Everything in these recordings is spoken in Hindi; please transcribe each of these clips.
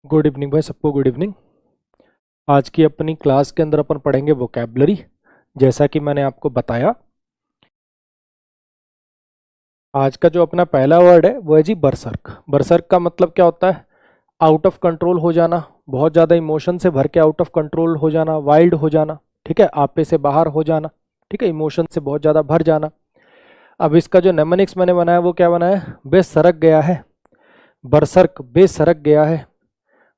गुड इवनिंग भाई, सबको गुड इवनिंग। आज की अपनी क्लास के अंदर अपन पढ़ेंगे वोकैबुलरी। जैसा कि मैंने आपको बताया, आज का जो अपना पहला वर्ड है वो है जी बरसर्क। बरसर्क का मतलब क्या होता है? आउट ऑफ कंट्रोल हो जाना, बहुत ज़्यादा इमोशन से भर के आउट ऑफ कंट्रोल हो जाना, वाइल्ड हो जाना, ठीक है, आपे से बाहर हो जाना, ठीक है, इमोशन से बहुत ज़्यादा भर जाना। अब इसका जो नेमोनिक्स मैंने बनाया वो क्या बनाया? बेसरक गया है। बरसर्क बेसरक गया है,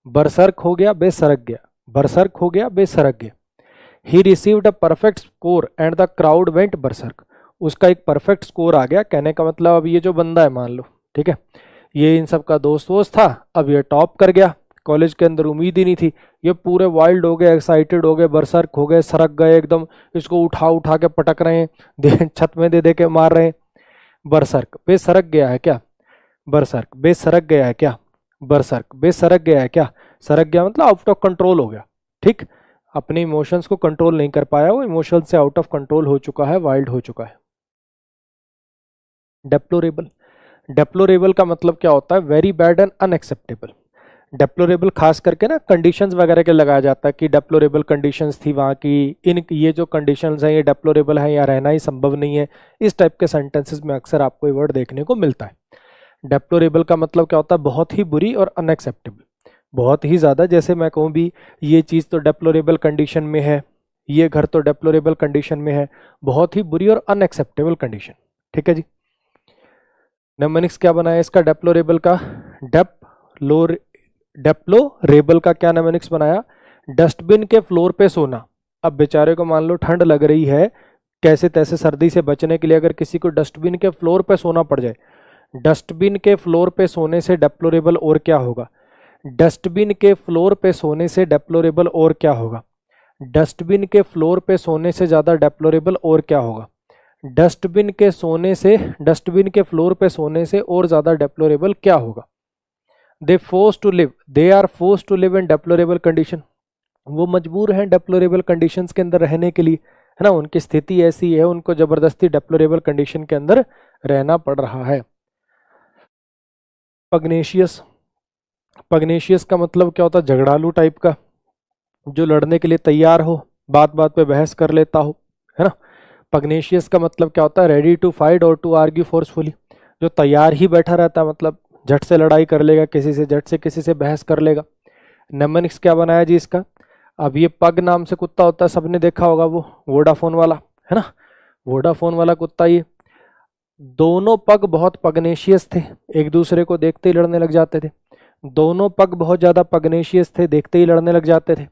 बरसर्क हो गया बेसरक गया, बरसर्क हो गया बेसरक गया। He received a perfect score and the crowd went berserk. उसका एक परफेक्ट स्कोर आ गया। कहने का मतलब अब ये जो बंदा है, मान लो, ठीक है, ये इन सब का दोस्त वोस्त था, अब ये टॉप कर गया। कॉलेज के अंदर उम्मीद ही नहीं थी, ये पूरे वाइल्ड हो गए, एक्साइटेड हो गए, बरसर्क हो गए, सरक गए एकदम। इसको उठा उठा के पटक रहे हैं, छत में दे दे के मार रहे हैं। बरसर्क बेसरक गया है क्या? बरसर्क बेसरक गया है क्या? बरसर्क बेसरक गया है क्या? सरक गया मतलब आउट ऑफ कंट्रोल हो गया, ठीक, अपने इमोशंस को कंट्रोल नहीं कर पाया, वो इमोशन से आउट ऑफ कंट्रोल हो चुका है, वाइल्ड हो चुका है। डेप्लोरेबल, डेप्लोरेबल का मतलब क्या होता है? Very bad and unacceptable. Deplorable खास करके ना कंडीशंस वगैरह के लगाया जाता है कि डेप्लोरेबल कंडीशंस थी वहाँ की, इन ये जो कंडीशंस हैं ये डेप्लोरेबल है, या रहना ही संभव नहीं है। इस टाइप के सेंटेंसेस में अक्सर आपको ये वर्ड देखने को मिलता है। डेप्लोरेबल का मतलब क्या होता है? बहुत ही बुरी और अनएक्सेप्टेबल, बहुत ही ज़्यादा। जैसे मैं कहूँ भी ये चीज़ तो डेप्लोरेबल कंडीशन में है, ये घर तो डेप्लोरेबल कंडीशन में है, बहुत ही बुरी और अनएक्सेप्टेबल कंडीशन, ठीक है जी। नेमोनिक्स क्या बनाया इसका डेप्लोरेबल का? डेप्लोरेबल का क्या नेमोनिक्स बनाया? डस्टबिन के फ्लोर पे सोना। अब बेचारे को मान लो ठंड लग रही है, कैसे तैसे सर्दी से बचने के लिए अगर किसी को डस्टबिन के फ्लोर पे सोना पड़ जाए, डस्टबिन के फ्लोर पे सोने से डेप्लोरेबल और क्या होगा? डस्टबिन के फ्लोर पे सोने से डेप्लोरेबल और क्या होगा? डस्टबिन के फ्लोर पे सोने से ज़्यादा डेप्लोरेबल और क्या होगा? डस्टबिन के सोने से, डस्टबिन के फ्लोर पे सोने से और ज़्यादा डेप्लोरेबल क्या होगा? They force to live, they are force to live in deplorable condition. वो मजबूर हैं डेप्लोरेबल कंडीशंस के अंदर रहने के लिए, है ना, उनकी स्थिति ऐसी है, उनको ज़बरदस्ती डेप्लोरेबल कंडीशन के अंदर रहना पड़ रहा है। पग्नेशियस, पग्नेशियस का मतलब क्या होता है? झगड़ालू टाइप का, जो लड़ने के लिए तैयार हो, बात बात पे बहस कर लेता हो, है ना। पग्नेशियस का मतलब क्या होता है? रेडी टू फाइट और टू आर्ग्यू फोर्सफुली, जो तैयार ही बैठा रहता है, मतलब झट से लड़ाई कर लेगा किसी से, झट से किसी से बहस कर लेगा। नेमोनिक्स क्या बनाया जी इसका? अब ये पग नाम से कुत्ता होता है, सबने देखा होगा, वो वोडाफोन वाला, है ना, वोडाफोन वाला कुत्ता। ये दोनों पग बहुत पग्नेशियस थे, एक दूसरे को देखते ही लड़ने लग जाते थे। दोनों पग बहुत ज़्यादा पग्नेशियस थे, देखते ही लड़ने लग जाते थे।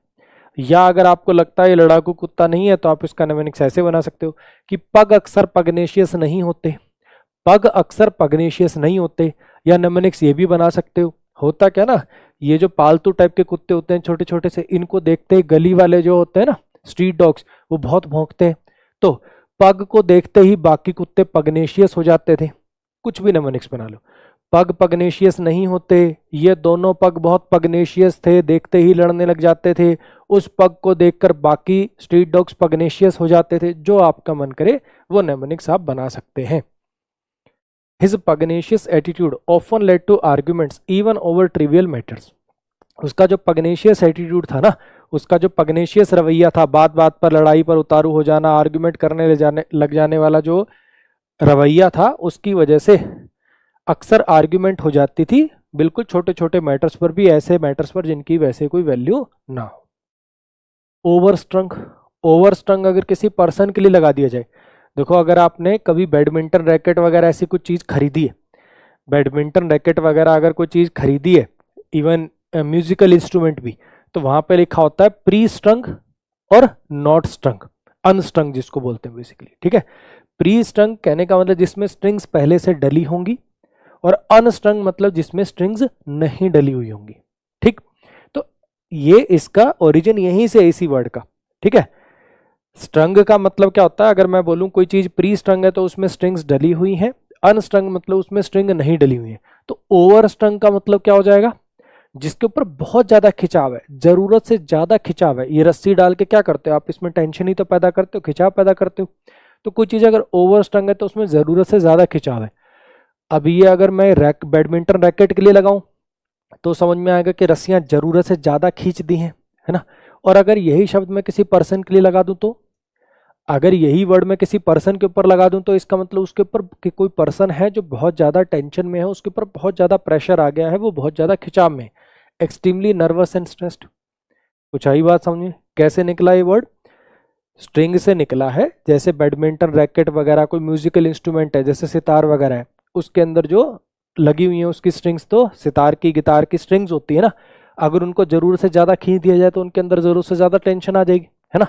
या अगर आपको लगता है ये लड़ाकू कुत्ता नहीं है, तो आप इसका नेमोनिक्स ऐसे बना सकते हो कि पग अक्सर पग्नेशियस नहीं होते, पग अक्सर पग्नेशियस नहीं होते। या नेमोनिक्स ये भी बना सकते हो, होता क्या ना, ये जो पालतू टाइप के कुत्ते होते हैं छोटे छोटे से, इनको देखते ही गली वाले जो होते हैं ना, स्ट्रीट डॉग्स, वो बहुत भौंकते हैं। तो पग को देखते ही बाकी कुत्ते पग्नेशियस हो जाते थे। कुछ भी नेमोनिक्स बना लो, पग पग्नेशियस नहीं होते, ये दोनों पग बहुत पग्नेशियस थे, देखते ही लड़ने लग जाते थे। उस पग को देखकर बाकी स्ट्रीट डॉग्स पग्नेशियस हो जाते थे। जो आपका मन करे वो नेमोनिक्स आप बना सकते हैं। His pugnacious attitude often led to arguments even over trivial matters. उसका जो पग्नेशियस एटीट्यूड था ना, उसका जो पग्नेशियस रवैया था, बात बात पर लड़ाई पर उतारू हो जाना, आर्गुमेंट करने लग जाने वाला जो रवैया था, उसकी वजह से अक्सर आर्ग्यूमेंट हो जाती थी, बिल्कुल छोटे छोटे मैटर्स पर भी, ऐसे मैटर्स पर जिनकी वैसे कोई वैल्यू ना हो। ओवरस्ट्रंग, ओवरस्ट्रंग अगर किसी पर्सन के लिए लगा दिया जाए, देखो अगर आपने कभी बैडमिंटन रैकेट वगैरह ऐसी कुछ चीज़ खरीदी है, बैडमिंटन रैकेट वगैरह अगर कोई चीज़ खरीदी है, इवन म्यूजिकल इंस्ट्रूमेंट भी, तो वहाँ पे लिखा होता है प्री स्ट्रंग और नॉट स्ट्रंग, अनस्ट्रंग जिसको बोलते हैं बेसिकली, ठीक है। प्री स्ट्रंग कहने का मतलब जिसमें स्ट्रिंग्स पहले से डली होंगी, और अनस्ट्रंग मतलब जिसमें स्ट्रिंग्स नहीं डली हुई होंगी, ठीक। तो ये इसका ओरिजिन यहीं से, इसी वर्ड का, ठीक है। स्ट्रंग का मतलब क्या होता है? अगर मैं बोलूं कोई चीज प्री स्ट्रंग है तो उसमें स्ट्रिंग्स डली हुई हैं, अनस्ट्रंग मतलब उसमें स्ट्रिंग नहीं डली हुई है। तो ओवर स्ट्रंग का मतलब क्या हो जाएगा? जिसके ऊपर बहुत ज्यादा खिंचाव है, जरूरत से ज्यादा खिंचाव है। ये रस्सी डाल के क्या करते हो आप? इसमें टेंशन ही तो पैदा करते हो, खिंचाव पैदा करते हो। तो कोई चीज अगर ओवर स्ट्रंग है तो उसमें जरूरत से ज्यादा खिंचाव है। अब ये अगर मैं बैडमिंटन रैकेट के लिए लगाऊं, तो समझ में आएगा कि रस्सियां जरूरत से ज्यादा खींच दी हैं, है ना। और अगर यही शब्द मैं किसी पर्सन के लिए लगा दूं, तो अगर यही वर्ड मैं किसी पर्सन के ऊपर लगा दूं, तो इसका मतलब उसके ऊपर कि कोई पर्सन है जो बहुत ज्यादा टेंशन में है, उसके ऊपर बहुत ज्यादा प्रेशर आ गया है, वो बहुत ज्यादा खिंचाव में, एक्सट्रीमली नर्वस एंड स्ट्रेस्ड। कुछ आई बात समझिए। कैसे निकला ये वर्ड? स्ट्रिंग से निकला है। जैसे बैडमिंटन रैकेट वगैरह कोई म्यूजिकल इंस्ट्रूमेंट है, जैसे सितार वगैरह है, उसके अंदर जो लगी हुई है उसकी स्ट्रिंग्स, तो सितार की गिटार की स्ट्रिंग्स होती है ना, अगर उनको जरूरत से ज्यादा खींच दिया जाए तो उनके अंदर जरूरत से ज्यादा टेंशन आ जाएगी, है ना,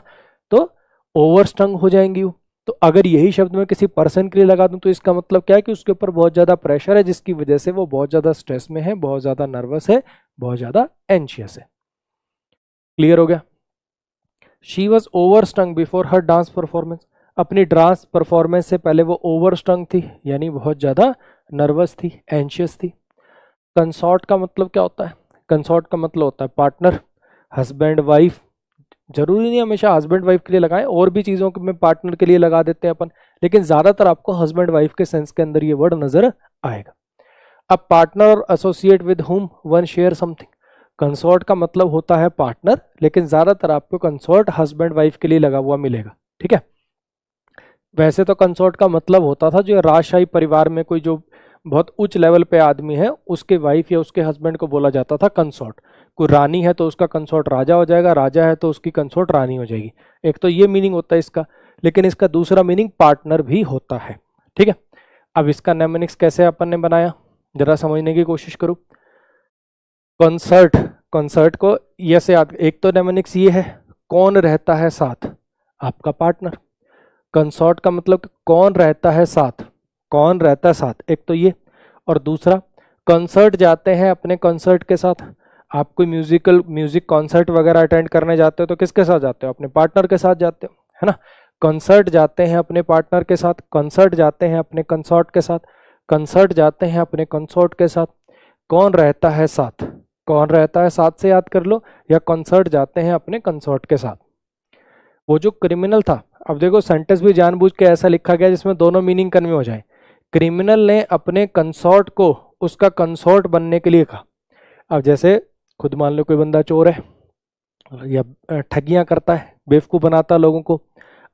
तो ओवर स्ट्रंग हो जाएंगी वो। तो अगर यही शब्द मैं किसी पर्सन के लिए लगा दूं, तो इसका मतलब क्या है कि उसके ऊपर बहुत ज्यादा प्रेशर है, जिसकी वजह से वो बहुत ज्यादा स्ट्रेस में है, बहुत ज्यादा नर्वस है, बहुत ज्यादा एंशियस है। क्लियर हो गया? She was over स्ट्रंग before her dance performance. अपनी डांस परफॉर्मेंस से पहले वो ओवर स्ट्रंग थी, यानी बहुत ज्यादा नर्वस थी, एंशियस थी। कंसॉर्ट का मतलब क्या होता है? कंसॉर्ट का मतलब होता है पार्टनर, हस्बैंड वाइफ। जरूरी नहीं हमेशा हस्बैंड वाइफ के लिए लगाएं, और भी चीजों के में पार्टनर के लिए लगा देते हैं अपन, लेकिन ज्यादातर आपको हस्बैंड वाइफ के सेंस के अंदर ये वर्ड नजर आएगा। अब पार्टनर और associate with whom one share something. Consort का मतलब होता है पार्टनर, लेकिन ज्यादातर आपको कंसॉर्ट हस्बैंड वाइफ के लिए लगा हुआ मिलेगा, ठीक है। वैसे तो कंसॉर्ट का मतलब होता था जो राजशाही परिवार में कोई जो बहुत उच्च लेवल पे आदमी है, उसके वाइफ या उसके हस्बैंड को बोला जाता था कंसॉर्ट। कोई रानी है तो उसका कंसॉर्ट राजा हो जाएगा, राजा है तो उसकी कंसॉर्ट रानी हो जाएगी। एक तो ये मीनिंग होता है इसका, लेकिन इसका दूसरा मीनिंग पार्टनर भी होता है, ठीक है। अब इसका नेमोनिक्स कैसे अपन ने बनाया, जरा समझने की कोशिश करो। कॉन्सर्ट, कॉन्सर्ट को ये से याद, एक तो नेमोनिक्स ये है, कौन रहता है साथ? आपका पार्टनर। कंसॉर्ट का मतलब कौन रहता है साथ, कौन रहता है साथ, एक तो ये। और दूसरा, कंसर्ट जाते हैं अपने कंसर्ट के साथ। आप कोई म्यूजिक कॉन्सर्ट वगैरह अटेंड करने जाते हो तो किसके साथ जाते हो? अपने पार्टनर के साथ जाते हो, है ना। कंसर्ट जाते हैं अपने पार्टनर के साथ, कंसर्ट जाते हैं अपने कंसॉर्ट के साथ, कंसर्ट जाते हैं अपने कंसॉर्ट के साथ। कौन रहता है साथ, कौन रहता है साथ से याद कर लो, या कंसर्ट जाते हैं अपने कंसॉर्ट के साथ। वो जो क्रिमिनल था, अब देखो सेंटेंस भी जानबूझ के ऐसा लिखा गया जिसमें दोनों मीनिंग कन्वे हो जाए। क्रिमिनल ने अपने कंसॉर्ट को उसका कंसॉर्ट बनने के लिए कहा। अब जैसे खुद मान लो कोई बंदा चोर है या ठगियां करता है, बेवकूफ बनाता लोगों को।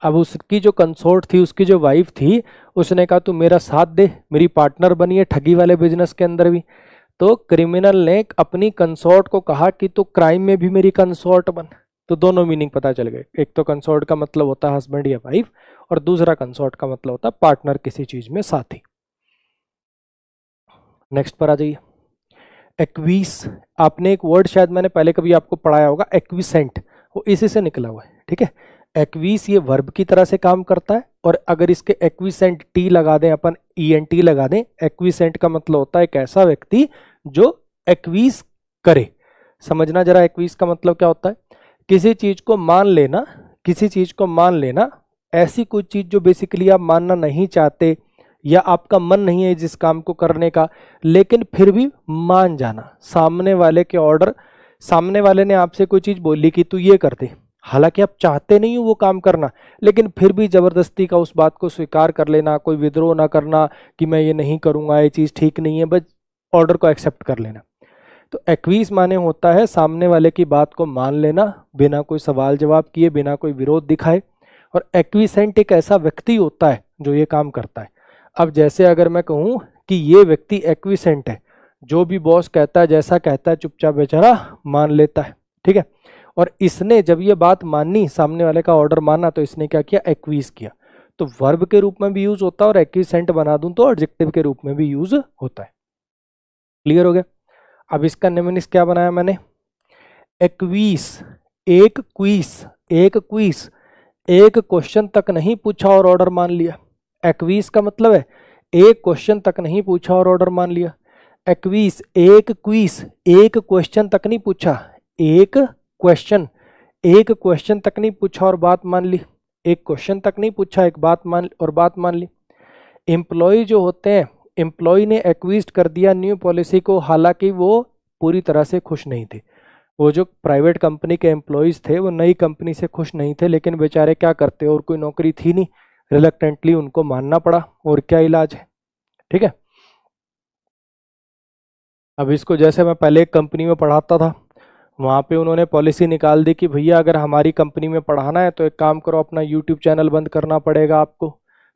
अब उसकी जो कंसोर्ट थी, उसकी जो वाइफ थी, उसने कहा तू मेरा साथ दे, मेरी पार्टनर बनिए ठगी वाले बिजनेस के अंदर भी। तो क्रिमिनल ने अपनी कंसोर्ट को कहा कि तू क्राइम में भी मेरी कंसोर्ट बन। तो दोनों मीनिंग पता चल गए। एक तो कंसोर्ट का मतलब होता है हस्बैंड या वाइफ, और दूसरा कंसोर्ट का मतलब होता है पार्टनर, किसी चीज में साथी। नेक्स्ट पर आ जाइए। एक्वीस, आपने एक वर्ड शायद मैंने पहले कभी आपको पढ़ाया होगा, एक्विसेंट, वो इसी से निकला हुआ है, ठीक है। एक्वीस ये वर्ब की तरह से काम करता है, और अगर इसके एक्विसेंट टी लगा दें अपन, ईएनटी लगा दें, एक्विसेंट का मतलब होता है एक ऐसा व्यक्ति जो एक्वीस करे। समझना जरा, एक्वीस का मतलब क्या होता है? किसी चीज को मान लेना, किसी चीज को मान लेना, ऐसी कोई चीज जो बेसिकली आप मानना नहीं चाहते या आपका मन नहीं है जिस काम को करने का, लेकिन फिर भी मान जाना। सामने वाले के ऑर्डर, सामने वाले ने आपसे कोई चीज बोली कि तू ये कर दे, हालांकि आप चाहते नहीं हो वो काम करना, लेकिन फिर भी जबरदस्ती का उस बात को स्वीकार कर लेना, कोई विद्रोह ना करना कि मैं ये नहीं करूंगा, ये चीज ठीक नहीं है, बस ऑर्डर को एक्सेप्ट कर लेना। तो एक्वीस माने होता है सामने वाले की बात को मान लेना, बिना कोई सवाल जवाब किए, बिना कोई विरोध दिखाए। और एक्विसेंट एक ऐसा व्यक्ति होता है जो ये काम करता है। अब जैसे अगर मैं कहूं कि ये व्यक्ति एक्विसेंट है, जो भी बॉस कहता है, जैसा कहता है, चुपचाप बेचारा मान लेता है, ठीक है। और इसने जब ये बात मानी, सामने वाले का ऑर्डर माना, तो इसने क्या किया? एक्वीस किया। तो वर्ब के रूप में भी यूज होता है, और एक्विसेंट बना दूं तो एडजेक्टिव के रूप में भी यूज होता है। क्लियर हो गया? अब इसका निम्नलिखित क्या बनाया मैंने? एक्वीस, एक क्वीस, एक क्वीस, एक क्वेश्चन तक नहीं पूछा और ऑर्डर मान लिया। एक्वीस का मतलब है एक क्वेश्चन तक नहीं पूछा और ऑर्डर मान लिया। एक्वीस, एक क्वीस, एक क्वेश्चन तक नहीं पूछा, एक क्वेश्चन, एक क्वेश्चन तक नहीं पूछा और बात मान ली। एक क्वेश्चन तक नहीं पूछा, एक बात मान और बात मान ली। एम्प्लॉय जो होते हैं, एम्प्लॉय ने एक्विस्ट कर दिया न्यू पॉलिसी को, हालांकि वो पूरी तरह से खुश नहीं थे। वो जो प्राइवेट कंपनी के एम्प्लॉयज थे वो नई कंपनी से खुश नहीं थे, लेकिन बेचारे क्या करते, और कोई नौकरी थी नहीं, रिलक्टेंटली उनको मानना पड़ा, और क्या इलाज है, ठीक है। अब इसको जैसे मैं पहले एक कंपनी में पढ़ाता था, वहाँ पे उन्होंने पॉलिसी निकाल दी कि भैया अगर हमारी कंपनी में पढ़ाना है तो एक काम करो, अपना यूट्यूब चैनल बंद करना पड़ेगा आपको।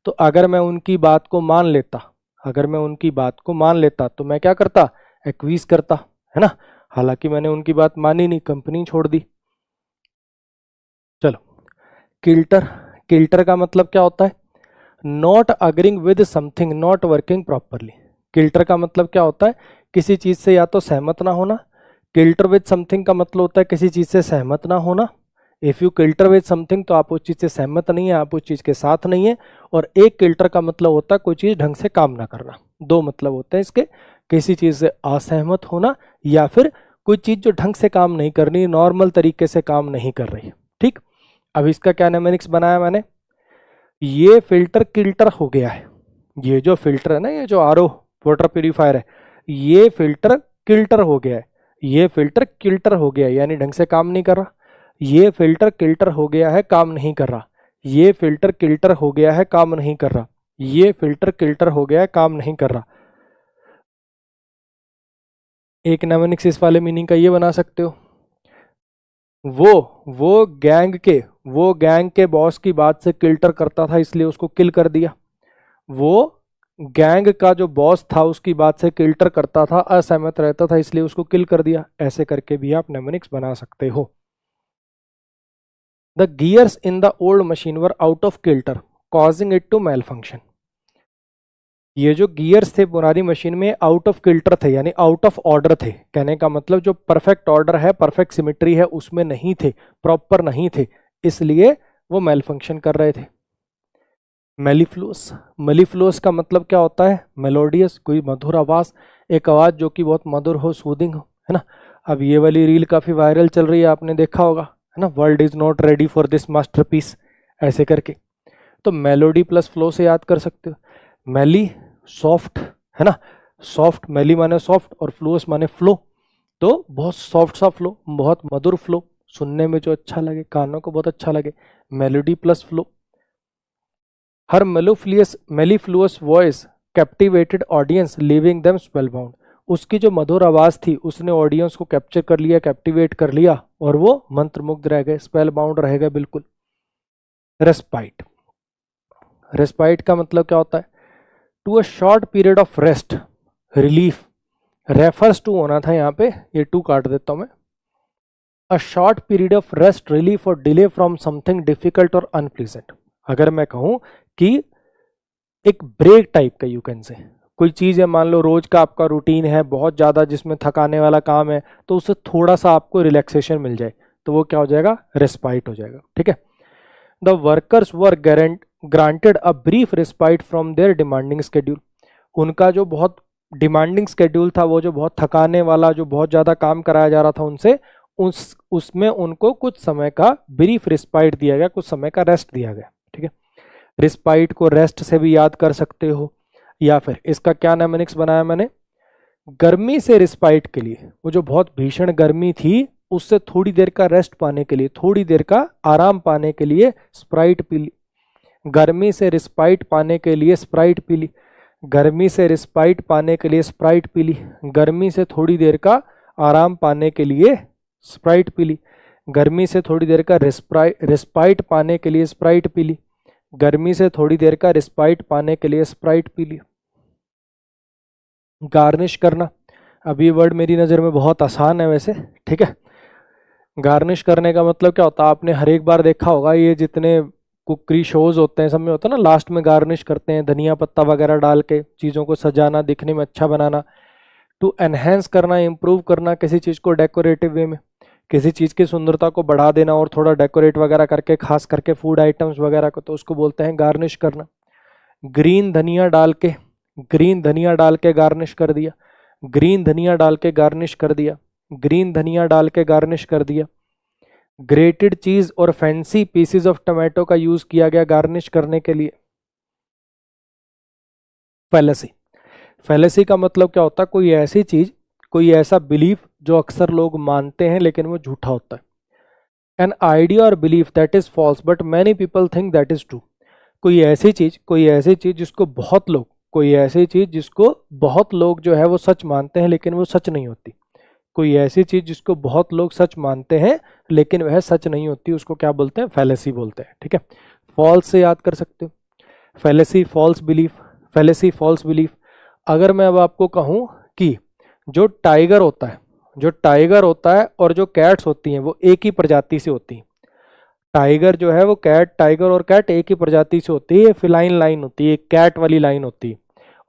तो अगर मैं उनकी बात को मान लेता, अगर मैं उनकी बात को मान लेता तो मैं क्या करता, एक्वीज करता, है ना। हालांकि मैंने उनकी बात मानी नहीं, कंपनी छोड़ दी। चलो, किल्टर, किल्टर का मतलब क्या होता है, not agreeing with something not working properly. Kilter का मतलब क्या होता है, किसी चीज से या तो सहमत ना होना। किल्टर विद समथिंग का मतलब होता है किसी चीज से सहमत ना होना। If you kilter with something तो आप उस चीज से सहमत नहीं है, आप उस चीज के साथ नहीं है। और एक किल्टर का मतलब होता है कोई चीज ढंग से काम ना करना। दो मतलब होते हैं इसके, किसी चीज से असहमत होना या फिर कोई चीज जो ढंग से काम नहीं करनी, नॉर्मल तरीके से काम नहीं कर रही। ठीक, अब इसका क्या नेमेनिक्स बनाया मैंने, ये फिल्टर किल्टर हो गया है। ये जो फिल्टर है ना, ये जो आरओ वाटर प्यूरिफायर है, ये फिल्टर किल्टर हो गया है। ये फिल्टर किल्टर हो गया है यानी ढंग से काम नहीं कर रहा। ये फिल्टर किल्टर हो गया है, काम नहीं कर रहा। ये फिल्टर किल्टर हो गया है, काम नहीं कर रहा। ये फिल्टर किल्टर हो गया है, काम नहीं कर रहा। एक नेमेनिक्स इस वाले मीनिंग का ये बना सकते हो, वो गैंग के वो गैंग के बॉस की बात से किल्टर करता था इसलिए उसको किल कर दिया। वो गैंग का जो बॉस था उसकी बात से किल्टर करता था, असहमत रहता था, इसलिए उसको किल कर दिया। ऐसे करके भी आप नेमोनिक्स बना सकते हो। The gears in the old machine wore out of kilter causing it to malfunction. ये जो गियर्स थे पुरानी मशीन में आउट ऑफ किल्टर थे, यानी आउट ऑफ ऑर्डर थे। कहने का मतलब जो परफेक्ट ऑर्डर है, परफेक्ट सिमेट्री है, उसमें नहीं थे, प्रॉपर नहीं थे, इसलिए वो मेल फंक्शन कर रहे थे। मेलिफ्लुअस, मेलिफ्लुअस का मतलब क्या होता है, मेलोडियस, कोई मधुर आवाज, एक आवाज जो कि बहुत मधुर हो, सूदिंग हो, है ना। अब ये वाली रील काफी वायरल चल रही है, आपने देखा होगा, है ना, world is not ready for this masterpiece, ऐसे करके। तो मेलोडी प्लस फ्लो से याद कर सकते हो। मेली सॉफ्ट, है ना, सॉफ्ट, मेली माने सॉफ्ट और फ्लुअस माने फ्लो। तो बहुत सॉफ्ट सा फ्लो, बहुत मधुर फ्लो, सुनने में जो अच्छा लगे, कानों को बहुत अच्छा लगे, melody plus flow. Her mellifluous voice captivated audience leaving them spellbound. उसकी जो मधुर आवाज थी उसने ऑडियंस को कैप्चर कर लिया, कैप्टिवेट कर लिया, और वो मंत्रमुग्ध रह गए, स्पेल बाउंड रह गए बिल्कुल। रेस्पाइट, रेस्पाइट का मतलब क्या होता है, to a short period of rest, relief, refers to होना था यहाँ पे, ये टू काट देता हूं मैं। अ short period of rest, relief और डिले फ्रॉम समथिंग डिफिकल्ट और अनप्लीजेंट। अगर मैं कहूं कि एक ब्रेक टाइप का, यू कैन से, कोई चीज है, मान लो रोज का आपका रूटीन है बहुत ज्यादा जिसमें थकाने वाला काम है, तो उससे थोड़ा सा आपको रिलैक्सेशन मिल जाए तो वो क्या हो जाएगा, रेस्पाइट हो जाएगा। ठीक है। The workers were granted a brief respite from their demanding schedule. उनका जो बहुत डिमांडिंग स्केड्यूल था, वो जो बहुत थकाने वाला, जो बहुत ज्यादा काम कराया जा रहा था उनसे, उसमें उनको कुछ समय का ब्रीफ रिस्पाइट दिया गया, कुछ समय का रेस्ट दिया गया। ठीक है, रिस्पाइट को रेस्ट से भी याद कर सकते हो, या फिर इसका क्या नेमेनिक्स बनाया मैंने, गर्मी से रिस्पाइट के लिए, वो जो बहुत भीषण गर्मी थी उससे थोड़ी देर का रेस्ट पाने के लिए, थोड़ी देर का आराम पाने के लिए स्प्राइट पी ली। गर्मी से रिस्पाइट पाने के लिए स्प्राइट पी ली, गर्मी से रिस्पाइट पाने के लिए स्प्राइट पी ली, गर्मी से थोड़ी देर का आराम पाने के लिए स्प्राइट पी ली, गर्मी से थोड़ी देर का रिस्पाइट पाने के लिए स्प्राइट पी ली, गर्मी से थोड़ी देर का रिस्पाइट पाने के लिए स्प्राइट पी ली। गार्निश करना, अब ये वर्ड मेरी नज़र में बहुत आसान है वैसे। ठीक है, गार्निश करने का मतलब क्या होता है, आपने हर एक बार देखा होगा, ये जितने कुकरी शोज होते हैं सब में होता है ना, लास्ट में गार्निश करते हैं, धनिया पत्ता वगैरह डाल के चीज़ों को सजाना, दिखने में अच्छा बनाना। टू एनहेंस करना, इम्प्रूव करना किसी चीज़ को डेकोरेटिव वे में, किसी चीज़ की सुंदरता को बढ़ा देना और थोड़ा डेकोरेट वगैरह करके, खास करके फूड आइटम्स वगैरह को, तो उसको बोलते हैं गार्निश करना। ग्रीन धनिया डाल के, ग्रीन धनिया डाल के गार्निश कर दिया, ग्रीन धनिया डाल के गार्निश कर दिया, ग्रीन धनिया डाल के गार्निश कर दिया। ग्रेटेड चीज और फैंसी पीसेस ऑफ टमाटो का यूज किया गया गार्निश करने के लिए। फैलेसी, फैलेसी का मतलब क्या होता है, कोई ऐसी चीज, कोई ऐसा बिलीफ जो अक्सर लोग मानते हैं लेकिन वो झूठा होता है। एन आइडिया और belief that is false but many people think that is true. कोई ऐसी चीज जिसको बहुत लोग, कोई ऐसी चीज जिसको बहुत लोग जो है वो सच मानते हैं लेकिन वो सच नहीं होती। कोई ऐसी चीज जिसको बहुत लोग सच मानते हैं लेकिन वह सच नहीं होती, उसको क्या बोलते हैं? फैलेसी बोलते हैं। ठीक है, फॉल्स से याद कर सकते हो, fallacy false belief, fallacy false belief. अगर मैं अब आपको कहूं कि जो टाइगर होता है, जो टाइगर होता है और जो कैट्स होती हैं वो एक ही प्रजाति से होती हैं। टाइगर जो है वो कैट, टाइगर और कैट एक ही प्रजाति से होती है, फिलाइन लाइन होती है, कैट वाली लाइन होती है।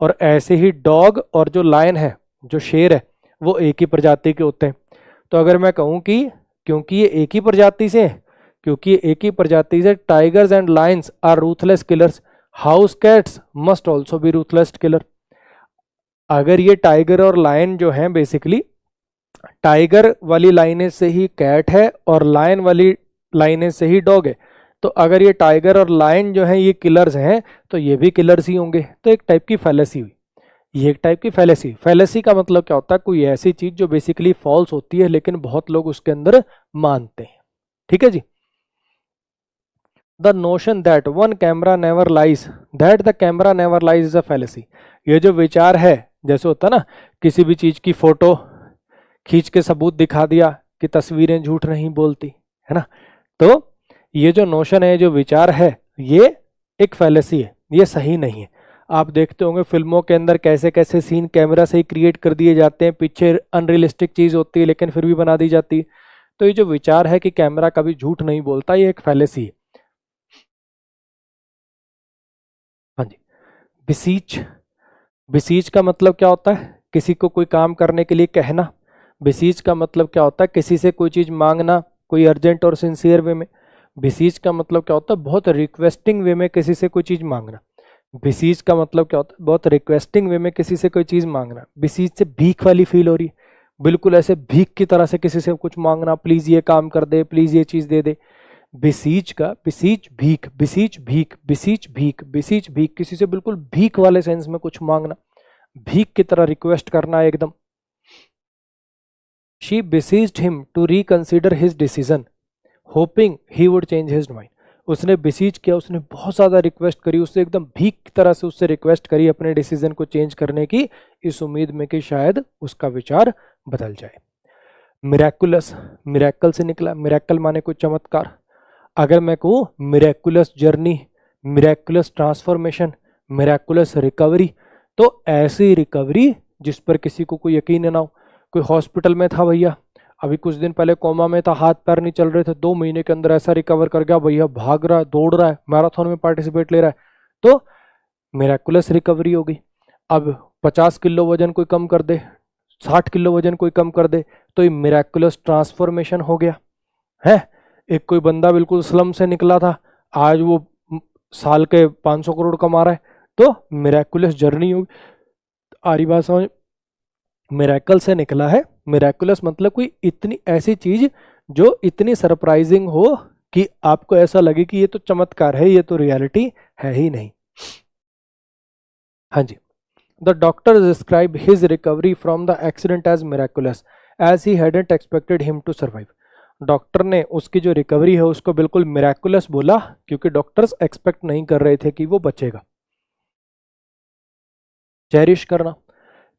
और ऐसे ही डॉग और जो लायन है, जो शेर है, वो एक ही प्रजाति के होते हैं। तो अगर मैं कहूं कि क्योंकि ये एक ही प्रजाति से हैं, क्योंकि ये एक ही प्रजाति से, tigers and lions are ruthless killers, house cats must also be ruthless killer. अगर ये टाइगर और लायन जो हैं, बेसिकली टाइगर वाली लाइनेज से ही कैट है और लायन वाली लाइनेज से ही डॉग है, तो अगर ये टाइगर और लायन जो है ये किलर्स हैं तो ये भी किलर्स ही होंगे। तो एक टाइप की फैलेसी हुई, ये एक टाइप की फैलेसी। फैलेसी का मतलब क्या होता है? कोई ऐसी चीज जो बेसिकली फॉल्स होती है लेकिन बहुत लोग उसके अंदर मानते हैं। ठीक है जी। The notion that one camera never lies, that the camera never lies is a fallacy. ये जो विचार है, जैसे होता है ना, किसी भी चीज की फोटो खींच के सबूत दिखा दिया कि तस्वीरें झूठ नहीं बोलती, है ना। तो ये जो नोशन है, जो विचार है, ये एक फैलेसी है, ये सही नहीं है। आप देखते होंगे फिल्मों के अंदर कैसे कैसे सीन कैमरा से ही क्रिएट कर दिए जाते हैं, पीछे अनरियलिस्टिक चीज होती है लेकिन फिर भी बना दी जाती है। तो ये जो विचार है कि कैमरा कभी झूठ नहीं बोलता, ये एक फैलेसी है। हाँ जी। बिसीच, बिसीच का मतलब क्या होता है? किसी को कोई काम करने के लिए कहना। बिसीच का मतलब क्या होता है? किसी से कोई चीज मांगना, कोई अर्जेंट और सिंसियर वे में। बिसीच का मतलब क्या होता है? बहुत रिक्वेस्टिंग वे में किसी से कोई चीज मांगना। बिसीज का मतलब क्या होता है? बहुत रिक्वेस्टिंग वे में किसी से कोई चीज मांगना। बिसीज से भीख वाली फील हो रही, बिल्कुल ऐसे भीख की तरह से किसी से कुछ मांगना, प्लीज ये काम कर दे, प्लीज ये चीज दे दे। बिसीज का, बिसीज भीख, बिसीज भीख, बिसीज भीख, बिसीज भीख, किसी से बिल्कुल भीख वाले सेंस में कुछ मांगना, भीख की तरह रिक्वेस्ट करना एकदम। She besieged him to reconsider his decision hoping he would change his mind. उसने बिसीज किया, उसने बहुत ज़्यादा रिक्वेस्ट करी, उससे एकदम भीख की तरह से उससे रिक्वेस्ट करी अपने डिसीजन को चेंज करने की, इस उम्मीद में कि शायद उसका विचार बदल जाए। मिरेकुलस, मिरेकल से निकला, मिरेकल माने कोई चमत्कार। अगर मैं कहूँ miraculous journey, miraculous transformation, miraculous recovery, तो ऐसी रिकवरी जिस पर किसी को कोई यकीन ना हो। कोई हॉस्पिटल में था भैया, अभी कुछ दिन पहले कोमा में था, हाथ पैर नहीं चल रहे थे, 2 महीने के अंदर ऐसा रिकवर कर गया भैया, भाग रहा है, दौड़ रहा है, मैराथन में पार्टिसिपेट ले रहा है, तो मिरेकुलस रिकवरी हो गई। अब 50 किलो वजन कोई कम कर दे, 60 किलो वजन कोई कम कर दे, तो ये मिरेकुलस ट्रांसफॉर्मेशन हो गया है। एक कोई बंदा बिल्कुल स्लम से निकला था, आज वो साल के 500 करोड़ कमा रहा है, तो मिरेकुलस जर्नी होगी। आ रही बात समझ? मिरेकल से निकला है, मिरेकुलस मतलब कोई इतनी ऐसी चीज जो इतनी सरप्राइजिंग हो कि आपको ऐसा लगे कि ये तो चमत्कार है, ये तो रियलिटी है ही नहीं। हाँ जी। The doctor describe his recovery from the accident as miraculous as he hadn't expected him to survive. Doctor ने उसकी जो रिकवरी है उसको बिल्कुल मिरेकुलस बोला, क्योंकि डॉक्टर्स एक्सपेक्ट नहीं कर रहे थे कि वो बचेगा। चेरिश करना,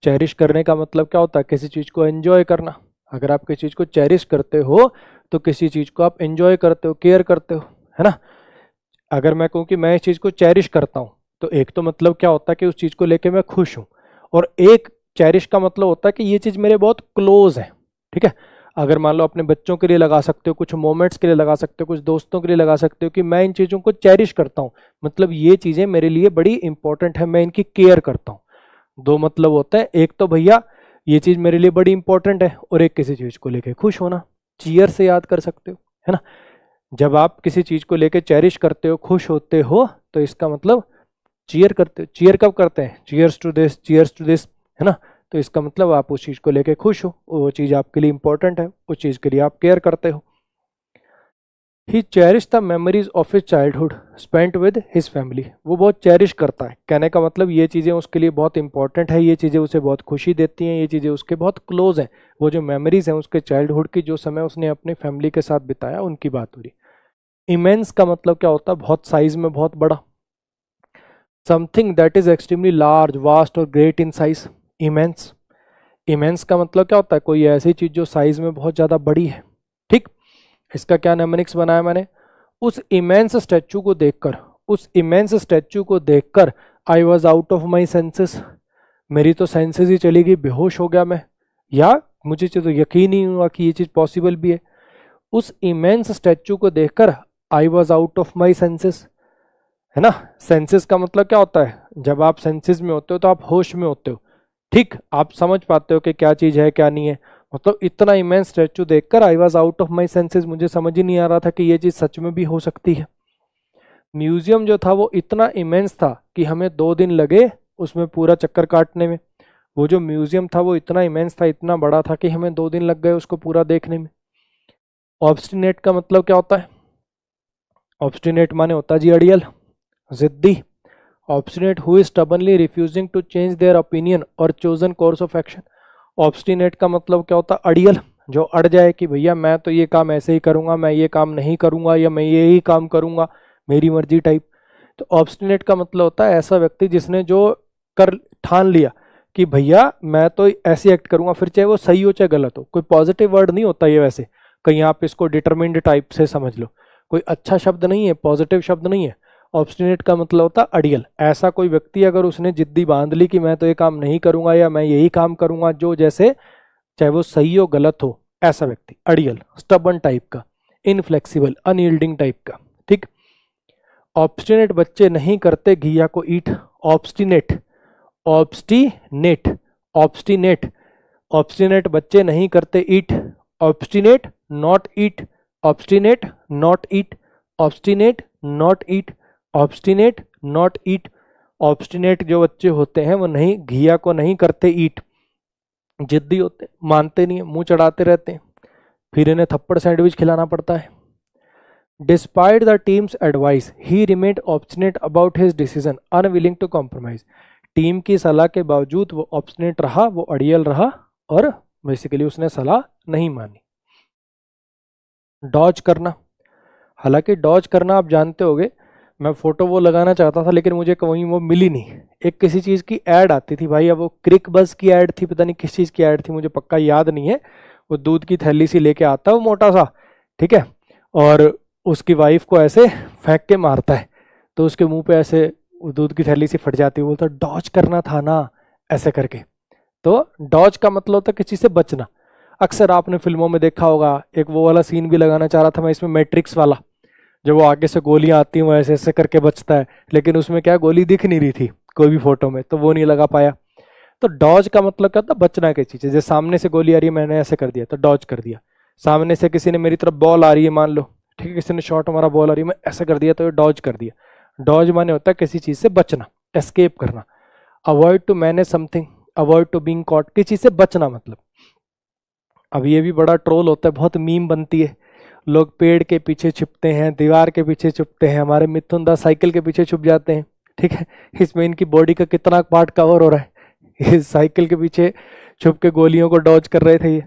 चेरिश करने का मतलब क्या होता है? किसी चीज को एंजॉय करना। अगर आप किसी चीज को चेरिश करते हो तो किसी चीज को आप एंजॉय करते हो, केयर करते हो, है ना। अगर मैं कहूँ कि मैं इस चीज को चेरिश करता हूँ, तो एक तो मतलब क्या होता है कि उस चीज को लेके मैं खुश हूँ, और एक चेरिश का मतलब होता है कि ये चीज मेरे बहुत क्लोज है। ठीक है, अगर मान लो अपने बच्चों के लिए लगा सकते हो, कुछ मोमेंट्स के लिए लगा सकते हो, कुछ दोस्तों के लिए लगा सकते हो कि मैं इन चीजों को चेरिश करता हूँ, मतलब ये चीजें मेरे लिए बड़ी इंपॉर्टेंट है, मैं इनकी केयर करता हूँ। दो मतलब होता है, एक तो भैया ये चीज मेरे लिए बड़ी इंपॉर्टेंट है, और एक किसी चीज को लेके खुश होना। चीयर से याद कर सकते हो, है ना। जब आप किसी चीज को लेके चेरिश करते हो, खुश होते हो, तो इसका मतलब चीयर करते हो। चीयर कब करते हैं? Cheers to this, cheers to this, है ना। तो इसका मतलब आप उस चीज को लेके खुश हो, वो चीज आपके लिए इंपॉर्टेंट है, उस चीज के लिए आप केयर करते हो। He cherish the memories of his childhood spent with his family. वो बहुत चेरिश करता है, कहने का मतलब ये चीज़ें उसके लिए बहुत इंपॉर्टेंट है, ये चीज़ें उसे बहुत खुशी देती हैं, ये चीज़ें उसके बहुत क्लोज हैं। वो जो मेमोरीज हैं उसके चाइल्डहुड की, जो समय उसने अपनी फैमिली के साथ बिताया, उनकी बात हो रही। इमेंस का मतलब क्या होता है? बहुत साइज में बहुत बड़ा। Something that is extremely large, vast और great in size. Immense, immense का मतलब क्या होता है? कोई ऐसी चीज जो साइज में बहुत ज्यादा बड़ी है। ठीक, इसका क्या नेमोनिक्स बनाया मैंने? उस इमेंस स्टैचू को देखकर, उस इमेंस स्टैचू को देखकर I was out of my senses, मेरी तो सेंसेस ही चली गई, बेहोश हो गया मैं, या मुझे तो यकीन ही हुआ कि ये चीज पॉसिबल भी है। उस इमेंस स्टैचू को देखकर I was out of my senses, है ना। सेंसेस का मतलब क्या होता है? जब आप सेंसेस में होते हो तो आप होश में होते हो। ठीक, आप समझ पाते हो कि क्या चीज है क्या नहीं है। मतलब इतना इमेंस स्टैचू देखकर I was out of my senses, मुझे समझ ही नहीं आ रहा था कि ये चीज सच में भी हो सकती है। म्यूजियम जो था वो इतना इमेंस था कि हमें 2 दिन लगे उसमें पूरा चक्कर काटने में। वो जो म्यूजियम था वो इतना इमेंस था, इतना बड़ा था कि हमें 2 दिन लग गए उसको पूरा देखने में। ऑब्स्टिनेट का मतलब क्या होता है? ऑब्स्टिनेट माने होता है जी अड़ियल, जिद्दी। Obstinate who is stubbornly refusing to change their opinion और chosen course of action. Obstinate का मतलब क्या होता है? अड़ियल, जो अड़ जाए कि भैया मैं तो ये काम ऐसे ही करूंगा, मैं ये काम नहीं करूंगा, या मैं ये ही काम करूंगा, मेरी मर्जी टाइप। तो ऑब्स्टिनेट का मतलब होता है ऐसा व्यक्ति जिसने जो कर ठान लिया कि भैया मैं तो ऐसे एक्ट करूंगा, फिर चाहे वो सही हो चाहे गलत हो। कोई पॉजिटिव वर्ड नहीं होता ये वैसे, कहीं आप इसको डिटरमिन्ड टाइप से समझ लो, कोई अच्छा शब्द नहीं है, पॉजिटिव शब्द नहीं है। ऑब्स्टिनेट का मतलब होता है अड़ियल। ऐसा कोई व्यक्ति अगर उसने जिद्दी बांध ली कि मैं तो ये काम नहीं करूंगा या मैं यही काम करूंगा, जो जैसे चाहे वो सही हो गलत हो, ऐसा व्यक्ति अड़ियल, स्टबन टाइप का, इनफ्लेक्सिबल, अनयील्डिंग टाइप का। ठीक, ऑब्स्टिनेट बच्चे नहीं करते घिया को eat. Obstinate, obstinate, obstinate, obstinate बच्चे नहीं करते eat. Obstinate not eat, obstinate not eat, obstinate not eat, obstinate not eat. Obstinate जो बच्चे होते हैं वो नहीं, घिया को नहीं करते ईट, जिद्दी होते हैं, मानते नहीं है, मुंह चढ़ाते रहते हैं, फिर इन्हें थप्पड़ सैंडविच खिलाना पड़ता है। Despite the team's advice he remained obstinate about his decision unwilling to compromise. Team की सलाह के बावजूद वो ऑब्स्टिनेट रहा, वो अड़ियल रहा और बेसिकली उसने सलाह नहीं मानी। डॉज करना, हालांकि डॉज करना आप जानते होगे, मैं फोटो वो लगाना चाहता था लेकिन मुझे कहीं वो मिली नहीं। एक किसी चीज़ की ऐड आती थी भाई, अब वो क्रिक बस की ऐड थी, पता नहीं किस चीज़ की ऐड थी, मुझे पक्का याद नहीं है। वो दूध की थैली सी लेके आता है वो मोटा सा, ठीक है, और उसकी वाइफ को ऐसे फेंक के मारता है, तो उसके मुंह पे ऐसे दूध की थैली सी फट जाती है, बोलता डॉज करना था ना, ऐसे करके। तो डॉज का मतलब होता है किसी से बचना। अक्सर आपने फिल्मों में देखा होगा, एक वो वाला सीन भी लगाना चाह रहा था मैं इसमें, मैट्रिक्स वाला, जब वो आगे से गोलियां आती हैं वो ऐसे ऐसे करके बचता है, लेकिन उसमें क्या गोली दिख नहीं रही थी कोई भी फोटो में, तो वो नहीं लगा पाया। तो डॉज का मतलब क्या होता है? बचना की चीज़ है। जैसे सामने से गोली आ रही है, मैंने ऐसे कर दिया तो डॉज कर दिया। सामने से किसी ने मेरी तरफ बॉल आ रही है मान लो, ठीक है, किसी ने शॉट मारा, बॉल आ रही है, मैं ऐसे कर दिया तो डॉज कर दिया। डॉज माने होता है किसी चीज़ से बचना, एस्केप करना। Avoid to manage something, avoid to being caught, किसी चीज़ से बचना मतलब। अब ये भी बड़ा ट्रोल होता है, बहुत मीम बनती है, लोग पेड़ के पीछे छुपते हैं, दीवार के पीछे छुपते हैं, हमारे मिथुन दास साइकिल के पीछे छुप जाते हैं, ठीक है। इसमें इनकी बॉडी का कितना पार्ट कवर हो रहा है, इस साइकिल के पीछे छुप के गोलियों को डॉज कर रहे थे ये।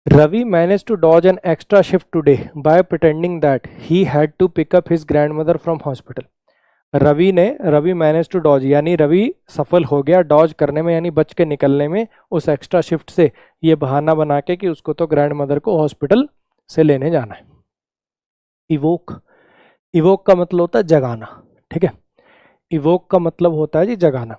Ravi manage to dodge an extra shift today by pretending that he had to pick up his grandmother from hospital. Ravi manage to dodge, यानी रवि सफल हो गया डॉज करने में, यानी बच के निकलने में उस एक्स्ट्रा शिफ्ट से, ये बहाना बना के कि उसको तो ग्रैंड मदर को हॉस्पिटल से लेने जाना है। इवोक, इवोक का मतलब होता है जगाना, ठीक है, इवोक का मतलब होता है जी जगाना।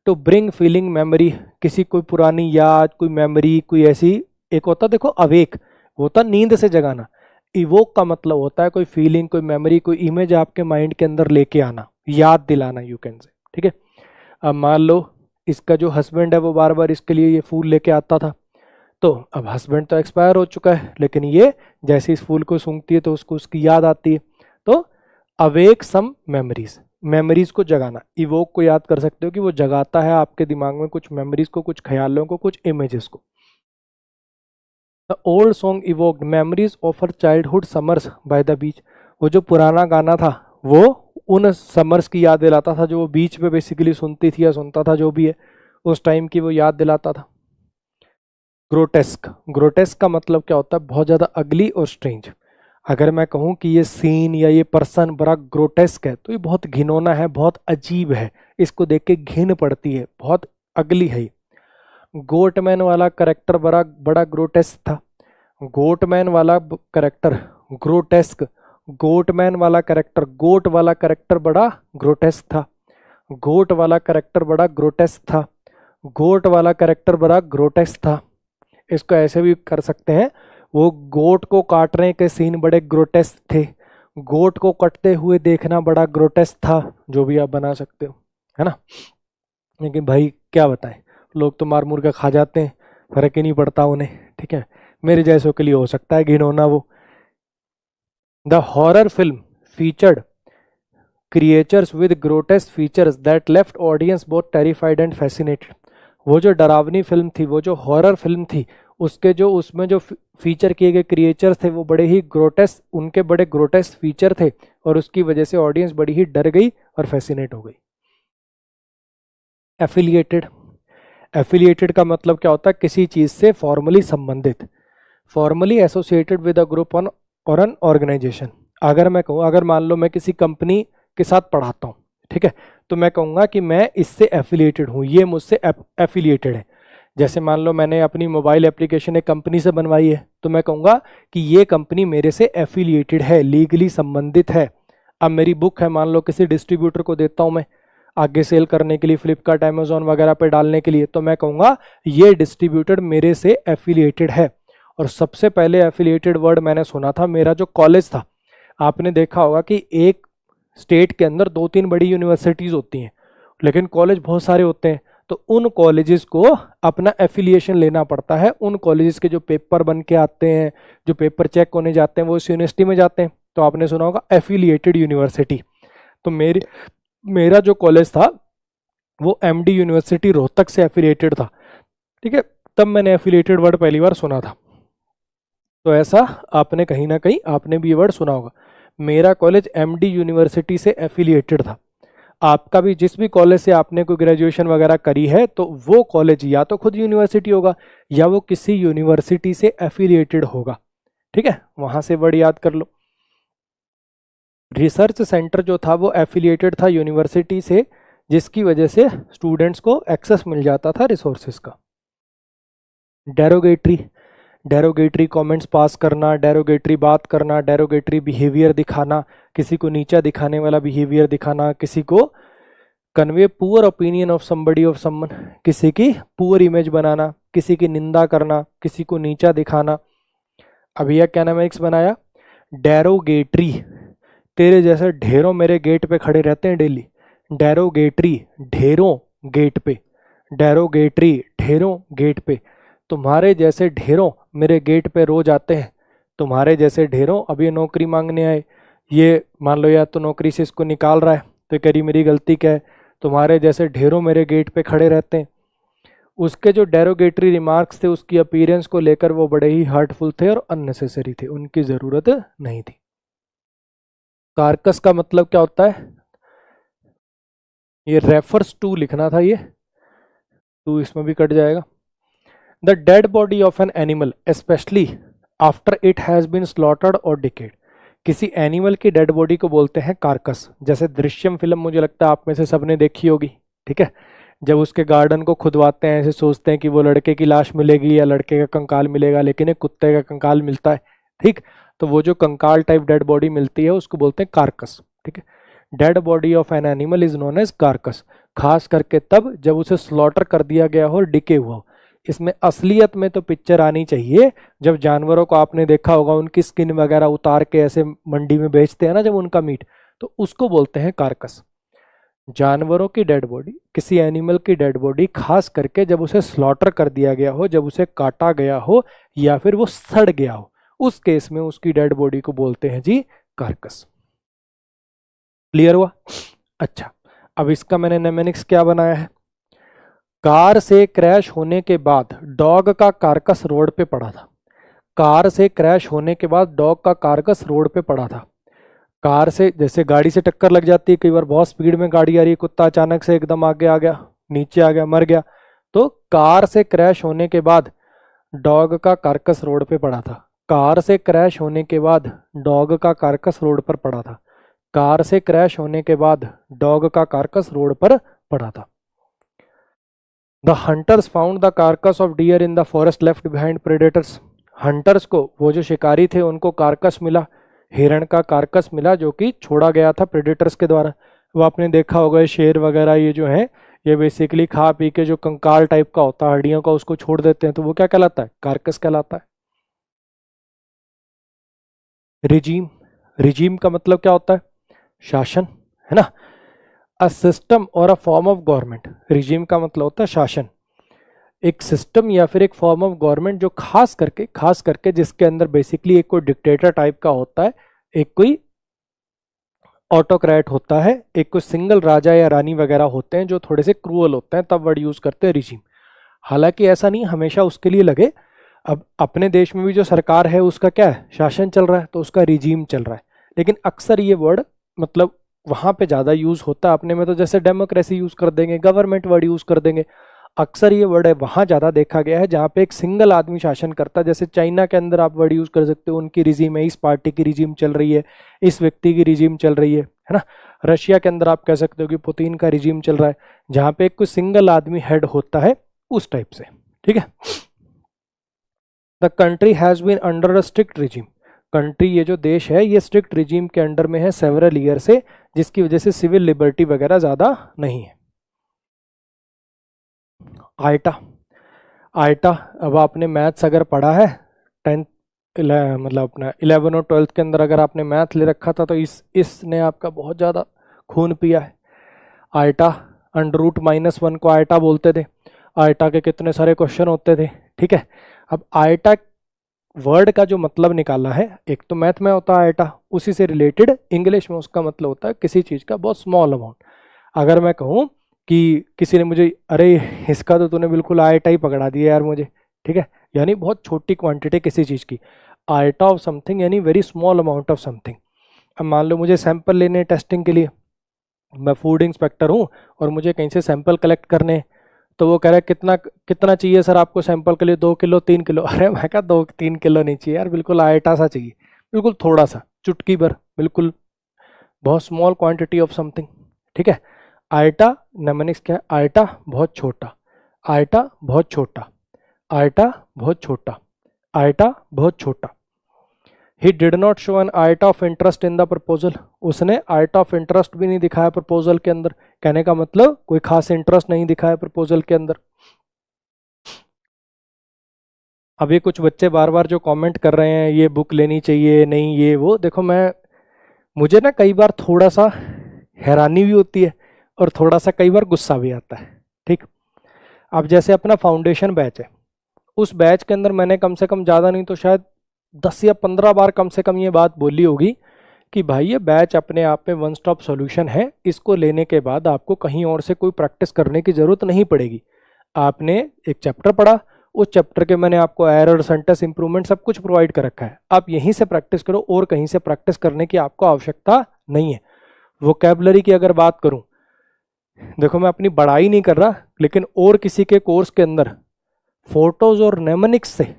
टू ब्रिंग फीलिंग मेमोरी, किसी कोई पुरानी याद, कोई मेमोरी, कोई ऐसी, एक होता देखो अवेक, होता नींद से जगाना। इवोक का मतलब होता है कोई फीलिंग, कोई मेमोरी, कोई इमेज आपके माइंड के अंदर लेके आना, याद दिलाना, यू कैन से, ठीक है। अब मान लो इसका जो हस्बैंड है वो बार बार इसके लिए ये फूल लेके आता था, तो अब हस्बैंड तो एक्सपायर हो चुका है, लेकिन ये जैसे इस फूल को सूंघती है तो उसको उसकी याद आती है। तो अवेक सम मेमोरीज, मेमोरीज को जगाना। इवोक को याद कर सकते हो कि वो जगाता है आपके दिमाग में कुछ मेमोरीज को, कुछ ख्यालों को, कुछ इमेजेस को। The old song evoked memories of her childhood summers by the beach, वो जो पुराना गाना था वो उन समर्स की याद दिलाता था जो वो बीच पे बेसिकली सुनती थी या सुनता था, जो भी है उस टाइम की वो याद दिलाता था। ग्रोटेस्क, ग्रोटेस्क का मतलब क्या होता है? बहुत ज़्यादा अगली और स्ट्रेंज। अगर मैं कहूँ कि ये सीन या ये पर्सन बड़ा ग्रोटेस्क है तो ये बहुत घिनौना है, बहुत अजीब है, इसको देख के घिन पड़ती है, बहुत अगली है। गोटमैन वाला करेक्टर बड़ा बड़ा ग्रोटेस्क था। गोटमैन वाला करेक्टर ग्रोटेस्क, गोटमैन वाला करेक्टर, गोट वाला करेक्टर बड़ा ग्रोटेस्क था, गोट वाला करेक्टर बड़ा ग्रोटेस्क था, गोट वाला करेक्टर बड़ा ग्रोटेस्क था। इसको ऐसे भी कर सकते हैं, वो गोट को काटने के सीन बड़े ग्रोटेस्क थे, गोट को कटते हुए देखना बड़ा ग्रोटेस्क था, जो भी आप बना सकते हो, है ना। लेकिन भाई क्या बताएं, लोग तो मार मुर के खा जाते हैं, फर्क ही नहीं पड़ता उन्हें, ठीक है। मेरे जैसों के लिए हो सकता है घिनौना वो। The horror film featured creatures with grotesque features that left audience both terrified and fascinated. वो जो डरावनी फिल्म थी, वो जो हॉरर फिल्म थी, उसके जो उसमें जो फीचर किए गए क्रिएचर्स थे वो बड़े ही ग्रोटेस्क, उनके बड़े ग्रोटेस्क फीचर थे, और उसकी वजह से ऑडियंस बड़ी ही डर गई और फैसिनेट हो गई। एफिलिएटेड, एफिलिएटेड का मतलब क्या होता है, किसी चीज से फॉर्मली संबंधित, formally associated with a group on और एन ऑर्गेनाइजेशन। अगर मैं कहूँ, अगर मान लो मैं किसी कंपनी के साथ पढ़ाता हूँ, ठीक है, तो मैं कहूँगा कि मैं इससे एफिलिएटेड हूँ, ये मुझसे एफिलिएटेड है। जैसे मान लो मैंने अपनी मोबाइल एप्लीकेशन एक कंपनी से बनवाई है, तो मैं कहूँगा कि ये कंपनी मेरे से एफिलिएटेड है, लीगली संबंधित है। अब मेरी बुक है, मान लो किसी डिस्ट्रीब्यूटर को देता हूँ मैं आगे सेल करने के लिए, फ्लिपकार्ट अमेजोन वगैरह पे डालने के लिए, तो मैं कहूँगा ये डिस्ट्रीब्यूटर मेरे से एफिलिएटेड है। और सबसे पहले एफिलिएटेड वर्ड मैंने सुना था, मेरा जो कॉलेज था, आपने देखा होगा कि एक स्टेट के अंदर 2-3 बड़ी यूनिवर्सिटीज़ होती हैं, लेकिन कॉलेज बहुत सारे होते हैं, तो उन कॉलेजेस को अपना एफिलिएशन लेना पड़ता है। उन कॉलेजेस के जो पेपर बन के आते हैं, जो पेपर चेक होने जाते हैं, वो इस यूनिवर्सिटी में जाते हैं, तो आपने सुना होगा एफिलिएटेड यूनिवर्सिटी। तो मेरा जो कॉलेज था वो एमडी यूनिवर्सिटी रोहतक से एफिलिएटेड था, ठीक है, तब मैंने एफिलिएटेड वर्ड पहली बार सुना था। तो ऐसा आपने कहीं ना कहीं आपने भी ये वर्ड सुना होगा, मेरा कॉलेज एमडी यूनिवर्सिटी से एफिलिएटेड था। आपका भी, जिस भी कॉलेज से आपने कोई ग्रेजुएशन वगैरह करी है, तो वो कॉलेज या तो खुद यूनिवर्सिटी होगा या वो किसी यूनिवर्सिटी से एफिलिएटेड होगा, ठीक है, वहां से वर्ड याद कर लो। रिसर्च सेंटर जो था वो एफिलिएटेड था यूनिवर्सिटी से, जिसकी वजह से स्टूडेंट्स को एक्सेस मिल जाता था रिसोर्सेज का। डेरोगेटरी, डेरोगेटरी कमेंट्स पास करना, डेरोगेटरी बात करना, डेरोगेटरी बिहेवियर दिखाना, किसी को नीचा दिखाने वाला बिहेवियर दिखाना, किसी को convey poor opinion of somebody of someone, किसी की पुअर इमेज बनाना, किसी की निंदा करना, किसी को नीचा दिखाना। अभी यह क्या नाम बनाया, डेरोगेटरी, तेरे जैसे ढेरों मेरे गेट पे खड़े रहते हैं डेली, डेरोगेटरी ढेरों गेट पे, डेरोगेटरी ढेरों गेट पे, तुम्हारे जैसे ढेरों मेरे गेट पे रोज आते हैं, तुम्हारे जैसे ढेरों अब ये नौकरी मांगने आए, ये मान लो या तो नौकरी से इसको निकाल रहा है, तो करी मेरी गलती क्या है, तुम्हारे जैसे ढेरों मेरे गेट पे खड़े रहते हैं। उसके जो डेरोगेटरी रिमार्क्स थे, उसकी अपीयरेंस को लेकर वो बड़े ही हर्टफुल थे और अननेसेसरी थे, उनकी ज़रूरत नहीं थी। कार्कस का मतलब क्या होता है, ये रेफर्स टू लिखना था, ये टू इसमें भी कट जाएगा। The dead body of an animal specially after it has been slaughtered और डिकेड, किसी एनिमल की डेड बॉडी को बोलते हैं कार्कस। जैसे दृश्यम फिल्म मुझे लगता है आप में से सबने देखी होगी, ठीक है, जब उसके गार्डन को खुदवाते हैं, ऐसे सोचते हैं कि वो लड़के की लाश मिलेगी या लड़के का कंकाल मिलेगा, लेकिन एक कुत्ते का कंकाल मिलता है, ठीक, तो वो जो कंकाल टाइप डेड बॉडी मिलती है उसको बोलते हैं कार्कस, ठीक है। Dead body of an animal is known as carcass, खास करके तब जब उसे स्लॉटर कर दिया गया हो और डिके हुआ हो। इसमें असलियत में तो पिक्चर आनी चाहिए जब जानवरों को आपने देखा होगा उनकी स्किन वगैरह उतार के ऐसे मंडी में बेचते हैं ना जब उनका मीट, तो उसको बोलते हैं कार्कस। जानवरों की डेड बॉडी, किसी एनिमल की डेड बॉडी, खास करके जब उसे स्लॉटर कर दिया गया हो, जब उसे काटा गया हो या फिर वो सड़ गया हो, उस केस में उसकी डेड बॉडी को बोलते हैं जी कार्कस। क्लियर हुआ? अच्छा, अब इसका मैंने नेमेनिक्स क्या बनाया है, कार से क्रैश होने के बाद डॉग का कार्कस रोड पे पड़ा था, कार से क्रैश होने के बाद डॉग का कार्कस रोड पे पड़ा था। कार से, जैसे गाड़ी से टक्कर लग जाती है, कई बार बहुत स्पीड में गाड़ी आ रही है, कुत्ता अचानक से एकदम आगे आ गया, नीचे आ गया, मर गया, तो कार से क्रैश होने के बाद डॉग का कार्कस रोड पे पड़ा था। कार से क्रैश होने के बाद डॉग का कार्कस रोड पर पड़ा था। कार से क्रैश होने के बाद डॉग का कार्कस रोड पर पड़ा था। The hunters found the carcass of dear in the forest left behind predators. Hunters को, वो जो शिकारी थे, उनको कार्कस मिला, हिरण का कार्कस मिला जो कि छोड़ा गया था प्रेडेटर्स के द्वारा। वो आपने देखा होगा शेर वगैरह ये जो है, ये बेसिकली खा पी के जो कंकाल टाइप का होता है हड्डियों का, उसको छोड़ देते हैं, तो वो क्या कहलाता है? कार्कस कहलाता है। रिजीम, रिजीम का मतलब क्या होता है? शासन, है ना। अ सिस्टम और a form of government. Regime का मतलब होता है शासन, एक सिस्टम या फिर एक फॉर्म ऑफ गवर्नमेंट जो खास करके जिसके अंदर बेसिकली एक कोई डिक्टेटर टाइप का होता है, एक कोई ऑटोक्रेट होता है, एक कोई सिंगल राजा या रानी वगैरह होते हैं जो थोड़े से क्रूअल होते हैं, तब वर्ड यूज करते हैं रिजीम। हालांकि ऐसा नहीं हमेशा उसके लिए लगे। अब अपने देश में भी जो सरकार है उसका क्या है? शासन चल रहा है, तो उसका रिजीम चल रहा है। लेकिन अक्सर ये वर्ड मतलब वहां पे ज्यादा यूज होता है, अपने में तो जैसे डेमोक्रेसी यूज कर देंगे, गवर्नमेंट वर्ड यूज कर देंगे। अक्सर ये वर्ड है वहां ज्यादा देखा गया है जहां पे एक सिंगल आदमी शासन करता है। जैसे चाइना के अंदर आप वर्ड यूज कर सकते हो, उनकी रिजीम है, इस पार्टी की रिजीम चल रही है, इस व्यक्ति की रिजीम चल रही है ना। रशिया के अंदर आप कह सकते हो कि पुतिन का रिजीम चल रहा है, जहां पे कोई सिंगल आदमी हेड होता है, उस टाइप से। ठीक है। The country has been under a strict regime. Country, ये जो देश है, ये स्ट्रिक्ट रिजीम के अंडर में है सेवरल ईयर से, जिसकी वजह से सिविल लिबर्टी वगैरह ज्यादा नहीं है। आइटा, आइटा, अब आपने मैथ्स अगर पढ़ा है 10th मतलब अपना 11 और 12th के अंदर अगर आपने मैथ ले रखा था, तो इसने आपका बहुत ज़्यादा खून पिया है। आइटा, √-1 को आइटा बोलते थे। आइटा के कितने सारे क्वेश्चन होते थे। ठीक है। अब आइटा वर्ड का जो मतलब निकाला है, एक तो मैथ में होता है आइटा, उसी से रिलेटेड इंग्लिश में उसका मतलब होता है किसी चीज़ का बहुत स्मॉल अमाउंट। अगर मैं कहूँ कि किसी ने मुझे, अरे इसका तो तूने बिल्कुल आइटा ही पकड़ा दिया यार मुझे, ठीक है, यानी बहुत छोटी क्वांटिटी किसी चीज़ की। आइटा ऑफ समथिंग यानी very small amount of something. अब मान लो मुझे सैंपल लेने टेस्टिंग के लिए, मैं फूड इंस्पेक्टर हूँ और मुझे कहीं से सैंपल कलेक्ट करने हैं, तो वो कह रहा है कितना कितना चाहिए सर आपको सैंपल के लिए? 2 किलो 3 किलो। अरे मैं कहा 2-3 किलो नहीं चाहिए यार, बिल्कुल आइटा सा चाहिए, बिल्कुल थोड़ा सा, चुटकी भर, बिल्कुल बहुत स्मॉल क्वांटिटी ऑफ समथिंग। ठीक है। आइटा नेमोनिक्स क्या है? आइटा बहुत छोटा, आइटा बहुत छोटा, आइटा बहुत छोटा, आइटा बहुत छोटा। He did not show an iota of interest in the proposal. उसने आइटा ऑफ इंटरेस्ट भी नहीं दिखाया प्रपोजल के अंदर। कहने का मतलब कोई खास इंटरेस्ट नहीं दिखाया प्रपोजल के अंदर। अभी कुछ बच्चे बार बार जो कमेंट कर रहे हैं ये बुक लेनी चाहिए, नहीं ये वो, देखो मैं, मुझे ना कई बार थोड़ा सा हैरानी भी होती है और थोड़ा सा कई बार गुस्सा भी आता है। ठीक। अब जैसे अपना फाउंडेशन बैच है, उस बैच के अंदर मैंने कम से कम ज़्यादा नहीं तो शायद 10 या 15 बार कम से कम ये बात बोली होगी कि भाई ये बैच अपने आप में वन स्टॉप सॉल्यूशन है, इसको लेने के बाद आपको कहीं और से कोई प्रैक्टिस करने की ज़रूरत नहीं पड़ेगी। आपने एक चैप्टर पढ़ा, उस चैप्टर के मैंने आपको एरर, सेंटेंस इंप्रूवमेंट सब कुछ प्रोवाइड कर रखा है, आप यहीं से प्रैक्टिस करो और कहीं से प्रैक्टिस करने की आपको आवश्यकता नहीं है। वोकैबुलरी की अगर बात करूं, देखो मैं अपनी बड़ाई नहीं कर रहा, लेकिन और किसी के कोर्स के अंदर फोटोज और नेमोनिक्स से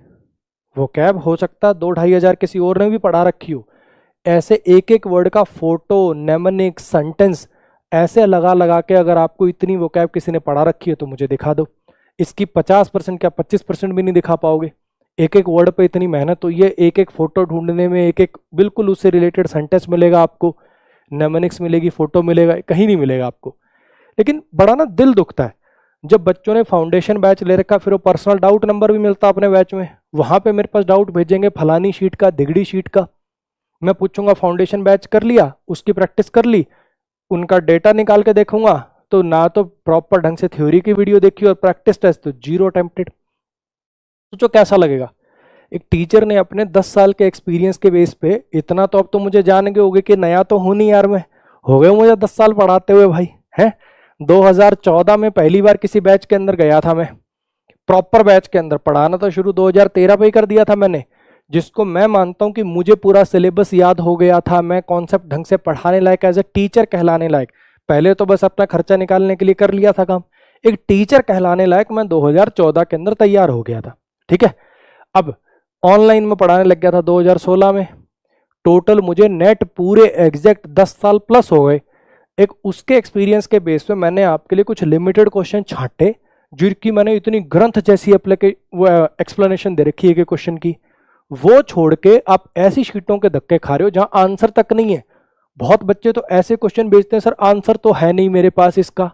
वोकैब हो सकता है 2-2.5 हज़ार किसी और ने भी पढ़ा रखी हो, ऐसे एक एक वर्ड का फोटो, नेमोनिक्स, सेंटेंस ऐसे लगा लगा के अगर आपको इतनी वोकैब किसी ने पढ़ा रखी है तो मुझे दिखा दो। इसकी 50% क्या 25% भी नहीं दिखा पाओगे। एक एक वर्ड पे इतनी मेहनत, तो ये एक एक फोटो ढूंढने में एक एक बिल्कुल उससे रिलेटेड सेंटेंस मिलेगा आपको, नेमोनिक्स मिलेगी, फोटो मिलेगा, कहीं नहीं मिलेगा आपको। लेकिन बड़ा ना दिल दुखता है जब बच्चों ने फाउंडेशन बैच ले रखा, फिर वो पर्सनल डाउट नंबर भी मिलता अपने बैच में, वहां पे मेरे पास डाउट भेजेंगे फलानी शीट का, दिगड़ी शीट का। मैं पूछूंगा फाउंडेशन बैच कर लिया, उसकी प्रैक्टिस कर ली, उनका डेटा निकाल के देखूंगा तो ना तो प्रॉपर ढंग से थ्योरी की वीडियो देखी और प्रैक्टिस टेस्ट तो 0 अटेम्प्टेड। सोचो कैसा लगेगा। एक टीचर ने अपने 10 साल के एक्सपीरियंस के बेस पे इतना, तो अब तो मुझे जान गए होगे कि नया तो हूं नहीं यार मैं, हो गए मुझे 10 साल पढ़ाते हुए भाई है। 2014 में पहली बार किसी बैच के अंदर गया था मैं, प्रॉपर बैच के अंदर पढ़ाना तो शुरू 2013 पे ही कर दिया था मैंने, जिसको मैं मानता हूं कि मुझे पूरा सिलेबस याद हो गया था, मैं कॉन्सेप्ट ढंग से पढ़ाने लायक, एज ए टीचर कहलाने लायक। पहले तो बस अपना खर्चा निकालने के लिए कर लिया था काम, एक टीचर कहलाने लायक मैं 2014 के अंदर तैयार हो गया था। ठीक है। अब ऑनलाइन में पढ़ाने लग गया था 2016 में। टोटल मुझे नेट पूरे एग्जैक्ट 10 साल प्लस हो गए। एक उसके एक्सपीरियंस के बेस पे मैंने आपके लिए कुछ लिमिटेड क्वेश्चन छांटे, जिनकी मैंने इतनी ग्रंथ जैसी एक्सप्लेनेशन दे रखी है कि क्वेश्चन की, वो छोड़ के आप ऐसी शीटों के धक्के खा रहे हो जहां आंसर तक नहीं है। बहुत बच्चे तो ऐसे क्वेश्चन भेजते हैं, सर आंसर तो है नहीं मेरे पास, इसका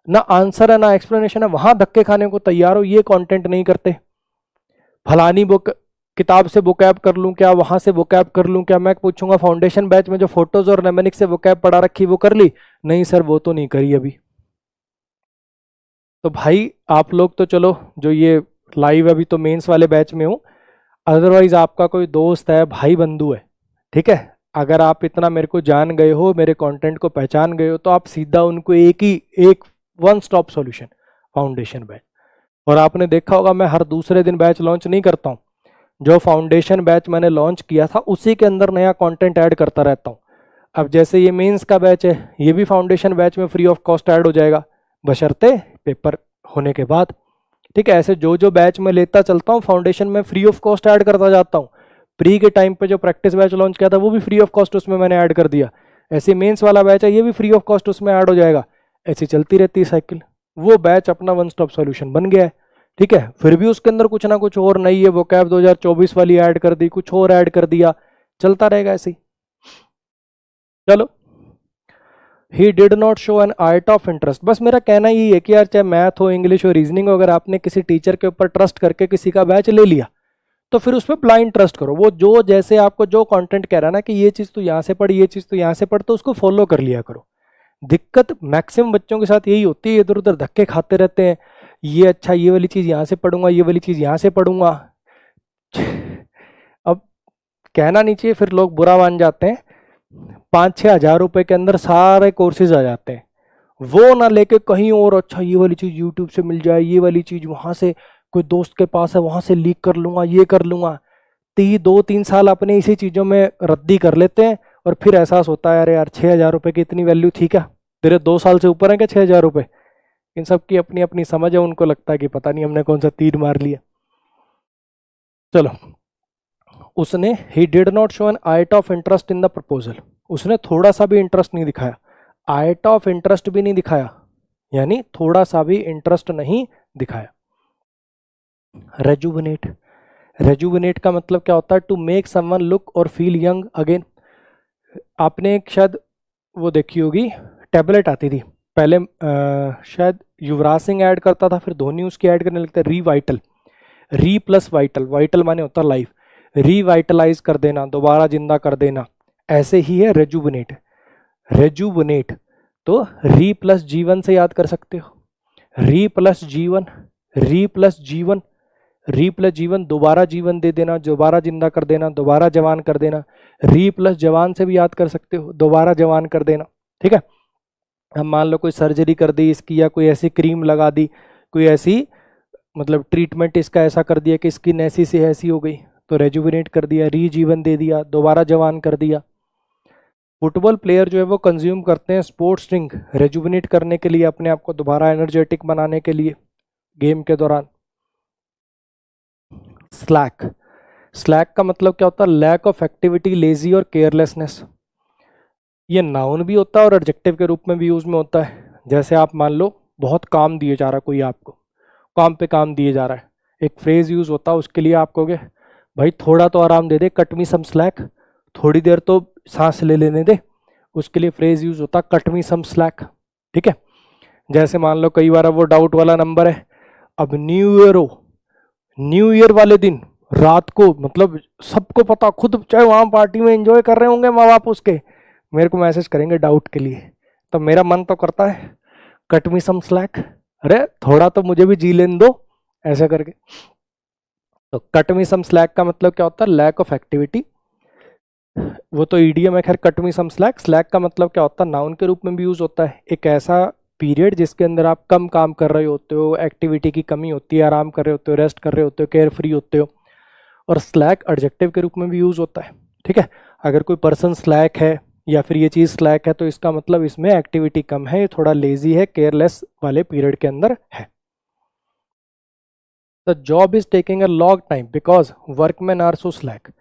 ना आंसर है ना एक्सप्लेनेशन है, वहां धक्के खाने को तैयार हो, ये कंटेंट नहीं करते। फलानी बुक किताब से वोकैब कर लूं क्या, वहां से वोकैब कर लूं क्या, मैं पूछूंगा फाउंडेशन बैच में जो फोटोज और नेमेनिक से वोकैब पढ़ा रखी वो कर ली, नहीं सर वो तो नहीं करी अभी। तो भाई आप लोग तो चलो जो ये लाइव अभी तो मेंस वाले बैच में हो, अदरवाइज आपका कोई दोस्त है, भाई बंधु है, ठीक है, अगर आप इतना मेरे को जान गए हो, मेरे कंटेंट को पहचान गए हो, तो आप सीधा उनको एक one stop solution foundation batch. और आपने देखा होगा मैं हर दूसरे दिन बैच लॉन्च नहीं करता हूँ, जो फाउंडेशन बैच मैंने लॉन्च किया था उसी के अंदर नया कंटेंट ऐड करता रहता हूँ। अब जैसे ये मेंस का बैच है, ये भी फाउंडेशन बैच में फ्री ऑफ कॉस्ट ऐड हो जाएगा, बशर्ते पेपर होने के बाद, ठीक है। ऐसे जो जो बैच में लेता चलता हूँ फाउंडेशन में फ्री ऑफ कॉस्ट ऐड करता जाता हूँ। प्री के टाइम पे जो प्रैक्टिस बैच लॉन्च किया था वो भी फ्री ऑफ कॉस्ट उसमें मैंने ऐड कर दिया। ऐसे मेंस वाला बैच है, ये भी फ्री ऑफ कॉस्ट उसमें ऐड हो जाएगा। ऐसी चलती रहती है साइकिल। वो बैच अपना वन स्टॉप सॉल्यूशन बन गया है, ठीक है। फिर भी उसके अंदर कुछ ना कुछ और नई है, वो कैब 2024 वाली ऐड कर दी, कुछ और ऐड कर दिया, चलता रहेगा ऐसे ही। चलो, ही did not show an art of interest. बस मेरा कहना यही है कि यार चाहे मैथ हो, इंग्लिश हो, रीजनिंग हो, अगर आपने किसी टीचर के ऊपर ट्रस्ट करके किसी का बैच ले लिया तो फिर उस पर ब्लाइंड ट्रस्ट करो। वो जो जैसे आपको जो कंटेंट कह रहा है ना कि ये चीज़ तो यहाँ से पढ़, ये चीज़ तो यहाँ से पढ़, तो उसको फॉलो कर लिया करो। दिक्कत मैक्सिमम बच्चों के साथ यही होती है, इधर उधर धक्के खाते रहते हैं, ये अच्छा ये वाली चीज़ यहाँ से पढ़ूंगा, ये वाली चीज़ यहाँ से पढ़ूंगा। अब कहना नहीं चाहिए, फिर लोग बुरा मान जाते हैं। 5-6 हज़ार रुपए के अंदर सारे कोर्सेज आ जाते हैं, वो ना लेके कहीं और अच्छा ये वाली चीज़ यूट्यूब से मिल जाए, ये वाली चीज़ वहाँ से कोई दोस्त के पास है वहाँ से लीक कर लूंगा, ये कर लूंगा। 2-3 साल अपने इसी चीज़ों में रद्दी कर लेते हैं और फिर एहसास होता है अरे यार 6,000 रुपये की इतनी वैल्यू थी क्या, तेरे 2 साल से ऊपर है क्या 6,000 रुपये। इन सब की अपनी अपनी समझ है, उनको लगता है कि पता नहीं हमने कौन सा तीर मार लिया। चलो, उसने he did not show an iota of interest in the proposal, उसने थोड़ा सा भी इंटरेस्ट नहीं दिखाया, आइट ऑफ इंटरेस्ट भी नहीं दिखाया, यानी थोड़ा सा भी इंटरेस्ट नहीं दिखाया। रेजुविनेट, रेजुविनेट का मतलब क्या होता है, टू मेक समवन लुक और फील यंग अगेन। आपने एक शायद वो देखी होगी, टैबलेट आती थी पहले, शायद युवराज सिंह ऐड करता था, फिर धोनी उसकी ऐड करने लगता है, रीवाइटल, री प्लस वाइटल, वाइटल माने होता है लाइफ, रीवाइटलाइज कर देना, दोबारा जिंदा कर देना, ऐसे ही है रेजुविनेट। रेजुविनेट तो री प्लस जीवन से याद कर सकते हो, री प्लस जीवन, री प्लस जीवन, री प्लस जीवन दोबारा जीवन दे देना, दोबारा जिंदा कर देना, दोबारा जवान कर देना। री प्लस जवान से भी याद कर सकते हो, दोबारा जवान कर देना, ठीक है। अब मान लो कोई सर्जरी कर दी इसकी, या कोई ऐसी क्रीम लगा दी, कोई ऐसी मतलब ट्रीटमेंट इसका ऐसा कर दिया कि स्किन ऐसी से ऐसी हो गई, तो रेजुविनेट कर दिया, रीजीवन दे दिया, दोबारा जवान कर दिया। फुटबॉल प्लेयर जो है वो कंज्यूम करते हैं स्पोर्ट्स ड्रिंक रेजुविनेट करने के लिए, अपने आप को दोबारा एनर्जेटिक बनाने के लिए गेम के दौरान। स्लैक, स्लैक का मतलब क्या होता है, लैक ऑफ एक्टिविटी, लेजी और केयरलेसनेस। ये नाउन भी होता है और एडजेक्टिव के रूप में भी यूज में होता है। जैसे आप मान लो बहुत काम दिए जा रहा है, कोई आपको काम पे काम दिए जा रहा है, एक फ्रेज यूज होता है उसके लिए, आप कहोगे भाई थोड़ा तो आराम दे दे, कट मी सम स्लैक, थोड़ी देर तो सांस ले लेने दे, उसके लिए फ्रेज यूज होता कट मी सम स्लैक, ठीक है। जैसे मान लो कई बार वो डाउट वाला नंबर है, अब न्यू ईयर हो, न्यू ईयर वाले दिन रात को, मतलब सबको पता, खुद चाहे वहां पार्टी में एंजॉय कर रहे होंगे माँ बाप उसके, मेरे को मैसेज करेंगे डाउट के लिए, तो मेरा मन तो करता है कट मी सम स्लैक, अरे थोड़ा तो मुझे भी जी लेने दो, ऐसा करके। तो कट मी सम स्लैक का मतलब क्या होता है, लैक ऑफ एक्टिविटी, वो तो ईडीएम है खैर। कट मी सम स्लैक, स्लैक का मतलब क्या होता है, नाउन के रूप में भी यूज होता है, एक ऐसा पीरियड जिसके अंदर आप कम काम कर रहे होते हो, एक्टिविटी की कमी होती है, आराम कर रहे होते हो, रेस्ट कर रहे होते हो, केयर फ्री होते हो। और स्लैक एडजेक्टिव के रूप में भी यूज होता है, ठीक है। अगर कोई पर्सन स्लैक है या फिर ये चीज़ स्लैक है तो इसका मतलब इसमें एक्टिविटी कम है, ये थोड़ा लेजी है, केयरलेस वाले पीरियड के अंदर है। The job is taking a long time because workmen are so slack.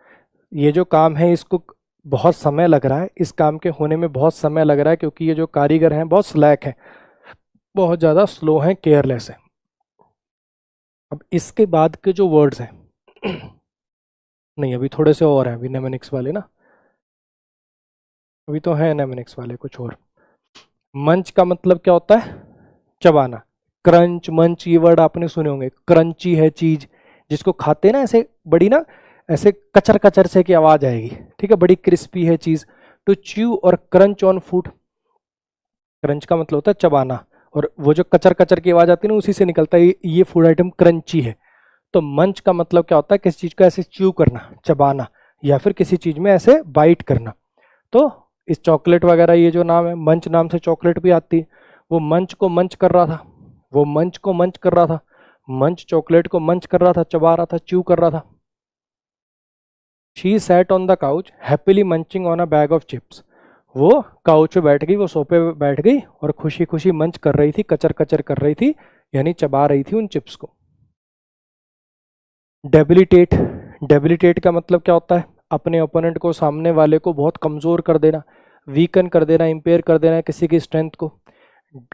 ये जो काम है इसको बहुत समय लग रहा है, इस काम के होने में बहुत समय लग रहा है क्योंकि ये जो कारीगर हैं बहुत स्लैक हैं, बहुत ज़्यादा स्लो हैं, केयरलेस हैं। अब इसके बाद के जो वर्ड्स हैं नहीं अभी थोड़े से और हैं, अभी नेमोनिक्स वाले ना, अभी तो है नेमोनिक्स वाले कुछ और। मंच का मतलब क्या होता है? चबाना। क्रंच मंच ये वर्ड आपने सुने होंगे। क्रंची है चीज जिसको खाते ना ऐसे बड़ी ना ऐसे कचर कचर से की आवाज आएगी, ठीक है, बड़ी क्रिस्पी है चीज। टू च्यू और क्रंच ऑन फूड। क्रंच का मतलब होता है चबाना, और वो जो कचर कचर की आवाज आती है ना उसी से निकलता है ये फूड आइटम क्रंची है। तो मंच का मतलब क्या होता है? किसी चीज को ऐसे च्यू करना, चबाना, या फिर किसी चीज में ऐसे बाइट करना। तो इस चॉकलेट वगैरह ये जो नाम है, मंच नाम से चॉकलेट भी आती है। वो मंच को मंच कर रहा था, वो मंच को मंच कर रहा था, मंच चॉकलेट को मंच कर रहा था, चबा रहा था, च्यू कर रहा था। She sat on the couch happily munching on a bag of chips. वो काउच पे बैठ गई, वो सोफे पे बैठ गई और खुशी खुशी मंच कर रही थी, कचर कचर कर रही थी, यानी चबा रही थी उन चिप्स को। डेबिलिटेट। डेबिलिटेट का मतलब क्या होता है? अपने ओपोनेंट को, सामने वाले को बहुत कमज़ोर कर देना, वीकन कर देना, इम्पेयर कर देना किसी की स्ट्रेंथ को।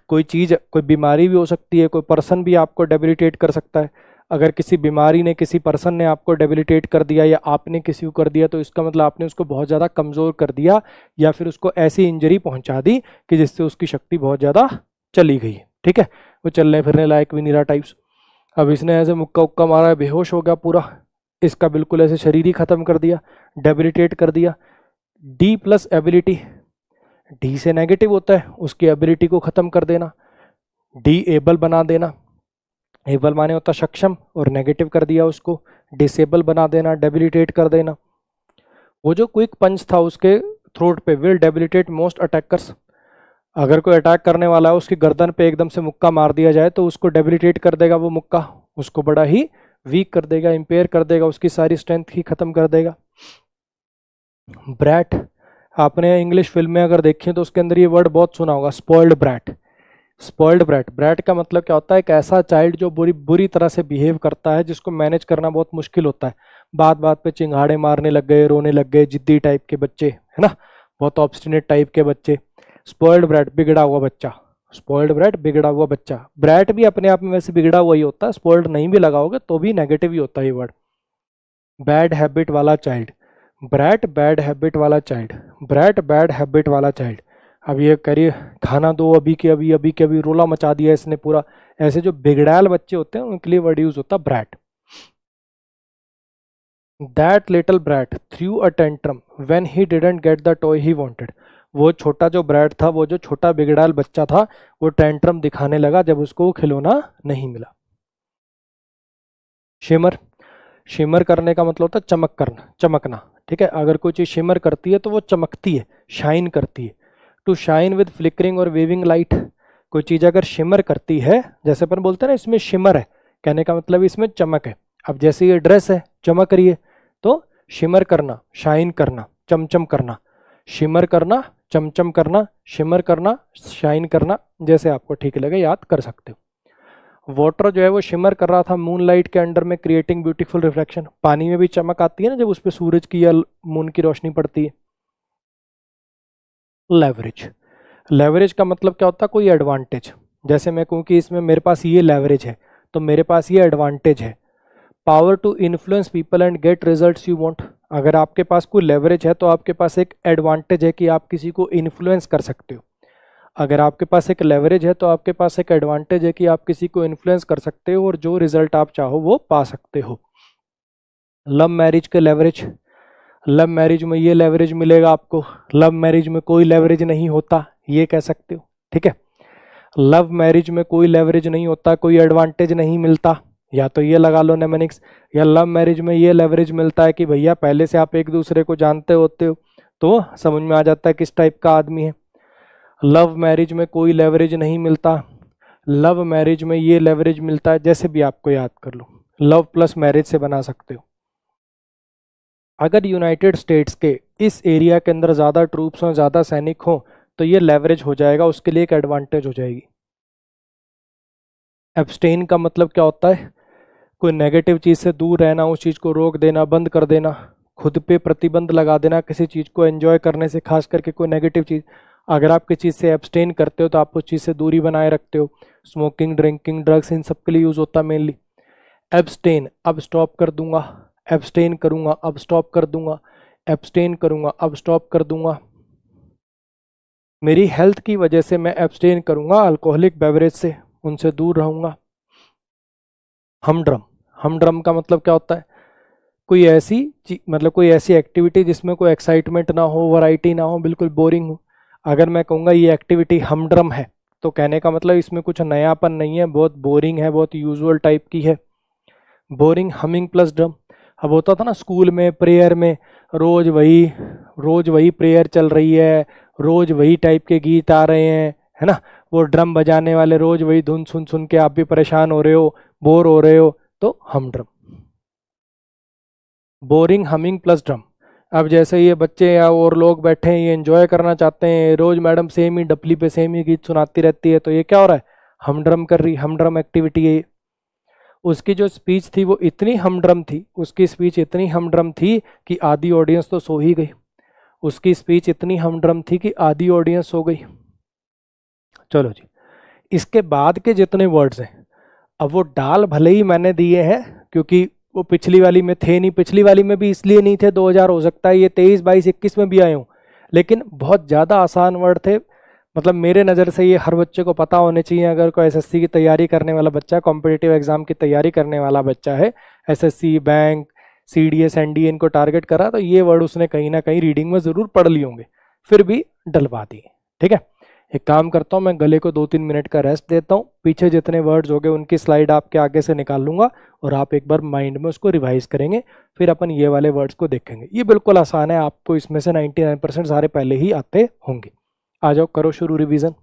कोई चीज़, कोई बीमारी भी हो सकती है, कोई पर्सन भी आपको डेबिलिटेट कर सकता है। अगर किसी बीमारी ने, किसी पर्सन ने आपको डेबिलिटेट कर दिया या आपने किसी को कर दिया तो इसका मतलब आपने उसको बहुत ज़्यादा कमज़ोर कर दिया या फिर उसको ऐसी इंजरी पहुंचा दी कि जिससे उसकी शक्ति बहुत ज़्यादा चली गई है, ठीक है, वो चलने फिरने लायक भी नहीं रहा टाइप्स। अब इसने ऐसे मुक्का उक्का मारा है, बेहोश हो गया पूरा, इसका बिल्कुल ऐसे शरीर ही खत्म कर दिया, डेबिलिटेट कर दिया। डी प्लस एबिलिटी, डी से नेगेटिव होता है, उसकी एबिलिटी को खत्म कर देना, डी एबल बना देना। एबल माने होता सक्षम और नेगेटिव कर दिया उसको, डिसेबल बना देना, डेबिलिटेट कर देना। वो जो क्विक पंच था उसके थ्रोट पे, विल डेबिलिटेट मोस्ट अटैकर्स। अगर कोई अटैक करने वाला है उसकी गर्दन पे एकदम से मुक्का मार दिया जाए तो उसको डेबिलिटेट कर देगा वो मुक्का, उसको बड़ा ही वीक कर देगा, इंपेयर कर देगा, उसकी सारी स्ट्रेंथ ही खत्म कर देगा। ब्रैट, आपने इंग्लिश फिल्म में अगर देखी तो उसके अंदर ये वर्ड बहुत सुना होगा, spoiled brat. Spoiled brat, brat का मतलब क्या होता है? एक ऐसा चाइल्ड जो बुरी बुरी तरह से बिहेव करता है, जिसको मैनेज करना बहुत मुश्किल होता है। बात बात पे चिंगाड़े मारने लग गए, रोने लग गए, जिद्दी टाइप के बच्चे, है ना, बहुत ऑब्स्टिनेट टाइप के बच्चे। स्पॉइल्ड ब्रैट, बिगड़ा हुआ बच्चा। स्पॉइल्ड ब्रैट, बिगड़ा हुआ बच्चा। ब्रैट भी अपने आप में वैसे बिगड़ा हुआ ही होता है, स्पॉइल्ड नहीं भी लगाओगे तो भी नेगेटिव ही होता है ये वर्ड। बैड हैबिट वाला चाइल्ड, ब्रैट बैड हैबिट वाला चाइल्ड, ब्रैट बैड हैबिट वाला चाइल्ड। अब ये करिए खाना दो अभी के अभी, अभी के अभी, रोला मचा दिया इसने पूरा। ऐसे जो बिगड़ैल बच्चे होते हैं उनके लिए वर्ड यूज होता है brat. That little brat through a tantrum when he didn't get the toy he wanted. वो छोटा जो ब्रैट था, वो जो छोटा बिगड़ैल बच्चा था, वो टेंट्रम दिखाने लगा जब उसको खिलौना नहीं मिला। शिमर, शिमर करने का मतलब होता है चमक करना, चमकना, ठीक है। अगर कोई चीज़ शिमर करती है तो वो चमकती है, शाइन करती है। टू शाइन विद फ्लिकरिंग और वेविंग लाइट। कोई चीज़ अगर शिमर करती है, जैसे अपन बोलते हैं ना इसमें शिमर है, कहने का मतलब इसमें चमक है। अब जैसे ये ड्रेस है, चमक रही है, तो शिमर करना, शाइन करना, चमचम करना, शिमर करना, चमचम करना, शिमर करना, शाइन करना, जैसे आपको ठीक लगे याद कर सकते हो। वाटर जो है वो शिमर कर रहा था मून लाइट के अंडर में, क्रिएटिंग ब्यूटीफुल रिफ्लेक्शन। पानी में भी चमक आती है ना जब उस पर सूरज की या मून की रोशनी पड़ती है। लेवरेज, लेवरेज का मतलब क्या होता है? कोई एडवांटेज। जैसे मैं कहूँ कि इसमें मेरे पास ये लेवरेज है तो मेरे पास ये एडवांटेज है। Power to influence people and get results you want. अगर आपके पास कोई लेवरेज है तो आपके पास एक एडवांटेज है कि आप किसी को इन्फ्लुएंस कर सकते हो। अगर आपके पास एक लेवरेज है तो आपके पास एक एडवांटेज है कि आप किसी को इन्फ्लुएंस कर सकते हो और जो रिजल्ट आप चाहो वो पा सकते हो। लव मैरिज के लेवरेज, लव मैरिज में ये लेवरेज मिलेगा आपको, लव मैरिज में कोई लेवरेज नहीं होता, ये कह सकते हो, ठीक है। लव मैरिज में कोई लेवरेज नहीं होता, कोई एडवांटेज नहीं मिलता, या तो ये लगा लो नेमोनिक्स, या लव मैरिज में ये लेवरेज मिलता है कि भैया पहले से आप एक दूसरे को जानते होते हो तो समझ में आ जाता है किस टाइप का आदमी है। लव मैरिज में कोई लेवरेज नहीं मिलता, लव मैरिज में ये लेवरेज मिलता है, जैसे भी आपको याद कर लो, लव प्लस मैरिज से बना सकते हो। अगर यूनाइटेड स्टेट्स के इस एरिया के अंदर ज़्यादा ट्रूप्स हों, ज़्यादा सैनिक हों, तो ये लेवरेज हो जाएगा, उसके लिए एक एडवांटेज हो जाएगी। एब्सटेन का मतलब क्या होता है? कोई नेगेटिव चीज़ से दूर रहना, उस चीज़ को रोक देना, बंद कर देना, खुद पे प्रतिबंध लगा देना किसी चीज़ को एंजॉय करने से, खास करके कोई नेगेटिव चीज़। अगर आप किसी चीज़ से एब्सटेन करते हो तो आप उस चीज़ से दूरी बनाए रखते हो। स्मोकिंग, ड्रिंकिंग, ड्रग्स, इन सब के लिए यूज़ होता है मेनली। एब्सटेन, अब स्टॉप कर दूंगा, एब्सटेन करूंगा, अब स्टॉप कर दूंगा, एब्सटेन करूंगा, अब स्टॉप कर दूंगा। मेरी हेल्थ की वजह से मैं एब्सटेन करूंगा अल्कोहलिक बेवरेज से, उनसे दूर रहूंगा। हमड्रम, हमड्रम का मतलब क्या होता है? कोई ऐसी मतलब कोई ऐसी एक्टिविटी जिसमें कोई एक्साइटमेंट ना हो, वैरायटी ना हो, बिल्कुल बोरिंग हो। अगर मैं कहूँगा ये एक्टिविटी हमड्रम है, तो कहने का मतलब इसमें कुछ नयापन नहीं है, बहुत बोरिंग है, बहुत यूजुअल टाइप की है। Boring humming plus drum. अब होता था ना स्कूल में, प्रेयर में, रोज वही रोज वही प्रेयर चल रही है, रोज वही टाइप के गीत आ रहे हैं, है ना, वो ड्रम बजाने वाले रोज वही धुन सुन सुन के आप भी परेशान हो रहे हो, बोर हो रहे हो, तो हम drum. Boring humming plus drum. अब जैसे ये बच्चे या और लोग बैठे हैं, ये एंजॉय करना चाहते हैं, रोज मैडम सेम ही डपली पे सेम ही गीत सुनाती रहती है, तो ये क्या हो रहा है? हमड्रम कर रही, हमड्रम एक्टिविटी है ये। उसकी जो स्पीच थी वो इतनी हमड्रम थी, उसकी स्पीच इतनी हमड्रम थी कि आधी ऑडियंस तो सो ही गई। उसकी स्पीच इतनी हमड्रम थी कि आधी ऑडियंस सो गई। चलो जी, इसके बाद के जितने वर्ड्स हैं, अब वो डाल भले ही मैंने दिए हैं, क्योंकि वो पिछली वाली में थे नहीं, पिछली वाली में भी इसलिए नहीं थे, 2000 हो सकता है ये 23, 22, 21 में भी आए हूँ, लेकिन बहुत ज़्यादा आसान वर्ड थे। मतलब मेरे नज़र से ये हर बच्चे को पता होने चाहिए, अगर कोई एसएससी की तैयारी करने वाला बच्चा, कॉम्पिटिटिव एग्जाम की तैयारी करने वाला बच्चा है, एसएससी, बैंक, सीडीएस, एनडीए इनको टारगेट करा, तो ये वर्ड उसने कहीं ना कहीं रीडिंग में ज़रूर पढ़ लिए होंगे, फिर भी डलवा दिए। ठीक है, एक काम करता हूँ, मैं गले को 2-3 मिनट का रेस्ट देता हूँ, पीछे जितने वर्ड्स हो गए उनकी स्लाइड आपके आगे से निकाल लूंगा, और आप एक बार माइंड में उसको रिवाइज करेंगे, फिर अपन ये वाले वर्ड्स को देखेंगे। ये बिल्कुल आसान है, आपको इसमें से 99% सारे पहले ही आते होंगे। आ जाओ, करो शुरू रिवीजन।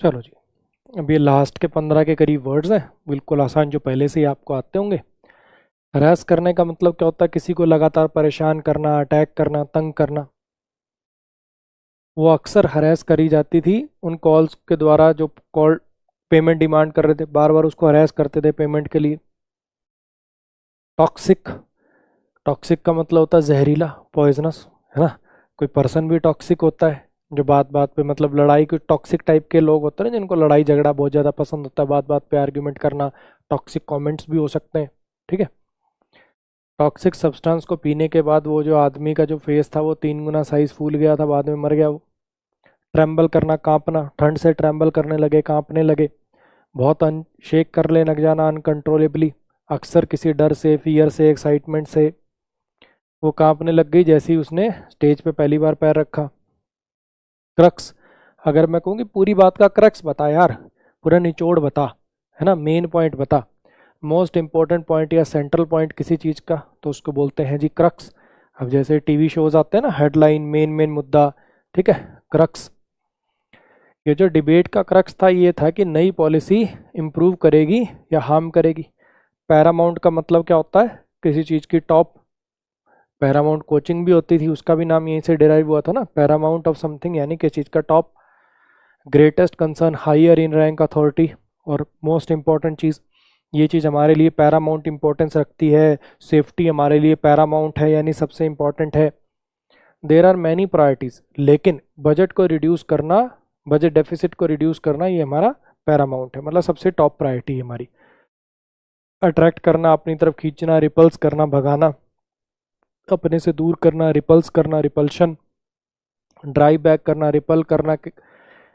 चलो जी, अब ये लास्ट के 15 के करीब वर्ड्स हैं, बिल्कुल आसान, जो पहले से ही आपको आते होंगे। हरास करने का मतलब क्या होता है? किसी को लगातार परेशान करना, अटैक करना, तंग करना। वो अक्सर हरास करी जाती थी उन कॉल्स के द्वारा जो कॉल पेमेंट डिमांड कर रहे थे, बार बार उसको हरास करते थे पेमेंट के लिए। टॉक्सिक, टॉक्सिक का मतलब होता है जहरीला, पॉइजनस, है ना। कोई पर्सन भी टॉक्सिक होता है, जो बात बात पे मतलब लड़ाई, कोई टॉक्सिक टाइप के लोग होते हैं ना जिनको लड़ाई झगड़ा बहुत ज़्यादा पसंद होता है, बात बात पे आर्ग्यूमेंट करना, टॉक्सिक कमेंट्स भी हो सकते हैं। ठीक है। टॉक्सिक सब्सटेंस को पीने के बाद वो जो आदमी का जो फेस था वो 3 गुना साइज फूल गया था, बाद में मर गया वो। ट्रैम्बल करना, कांपना, ठंड से ट्रैम्बल करने लगे, कांपने लगे। बहुत शेक कर ले लग जाना अनकंट्रोलेबली, अक्सर किसी डर से, फियर से, एक्साइटमेंट से। वो कांपने लग गई जैसे ही उसने स्टेज पे पहली बार पैर रखा। क्रक्स, अगर मैं कहूँ कि पूरी बात का क्रक्स बता यार, पूरा निचोड़ बता, है ना, मेन पॉइंट बता, मोस्ट इंपॉर्टेंट पॉइंट या सेंट्रल पॉइंट किसी चीज़ का, तो उसको बोलते हैं जी क्रक्स। अब जैसे टीवी शोज आते हैं ना, हेडलाइन, मेन मेन मुद्दा, ठीक है, क्रक्स। ये जो डिबेट का क्रक्स था ये था कि नई पॉलिसी इम्प्रूव करेगी या हार्म करेगी। पैरामाउंट का मतलब क्या होता है? किसी चीज़ की टॉप। पैरामाउंट कोचिंग भी होती थी, उसका भी नाम यहीं से डिराइव हुआ था ना, पैरामाउंट ऑफ समथिंग, यानी किसी चीज़ का top. Greatest concern, higher in rank authority. और मोस्ट इंपॉर्टेंट चीज़, ये चीज़ हमारे लिए पैरामाउंट इंपॉर्टेंस रखती है, सेफ्टी हमारे लिए पैरामाउंट है, यानी सबसे इंपॉर्टेंट है। देर आर मैनी प्रायोरिटीज़, लेकिन बजट को रिड्यूस करना, बजट डेफिसिट को रिड्यूस करना, ये हमारा पैरामाउंट है, मतलब सबसे टॉप प्रायोरिटी है हमारी। अट्रैक्ट करना, अपनी तरफ खींचना, रिपल्स करना, भगाना, अपने से दूर करना, रिपल्स करना, रिपल्शन। ड्राइव बैक करना, रिपल करना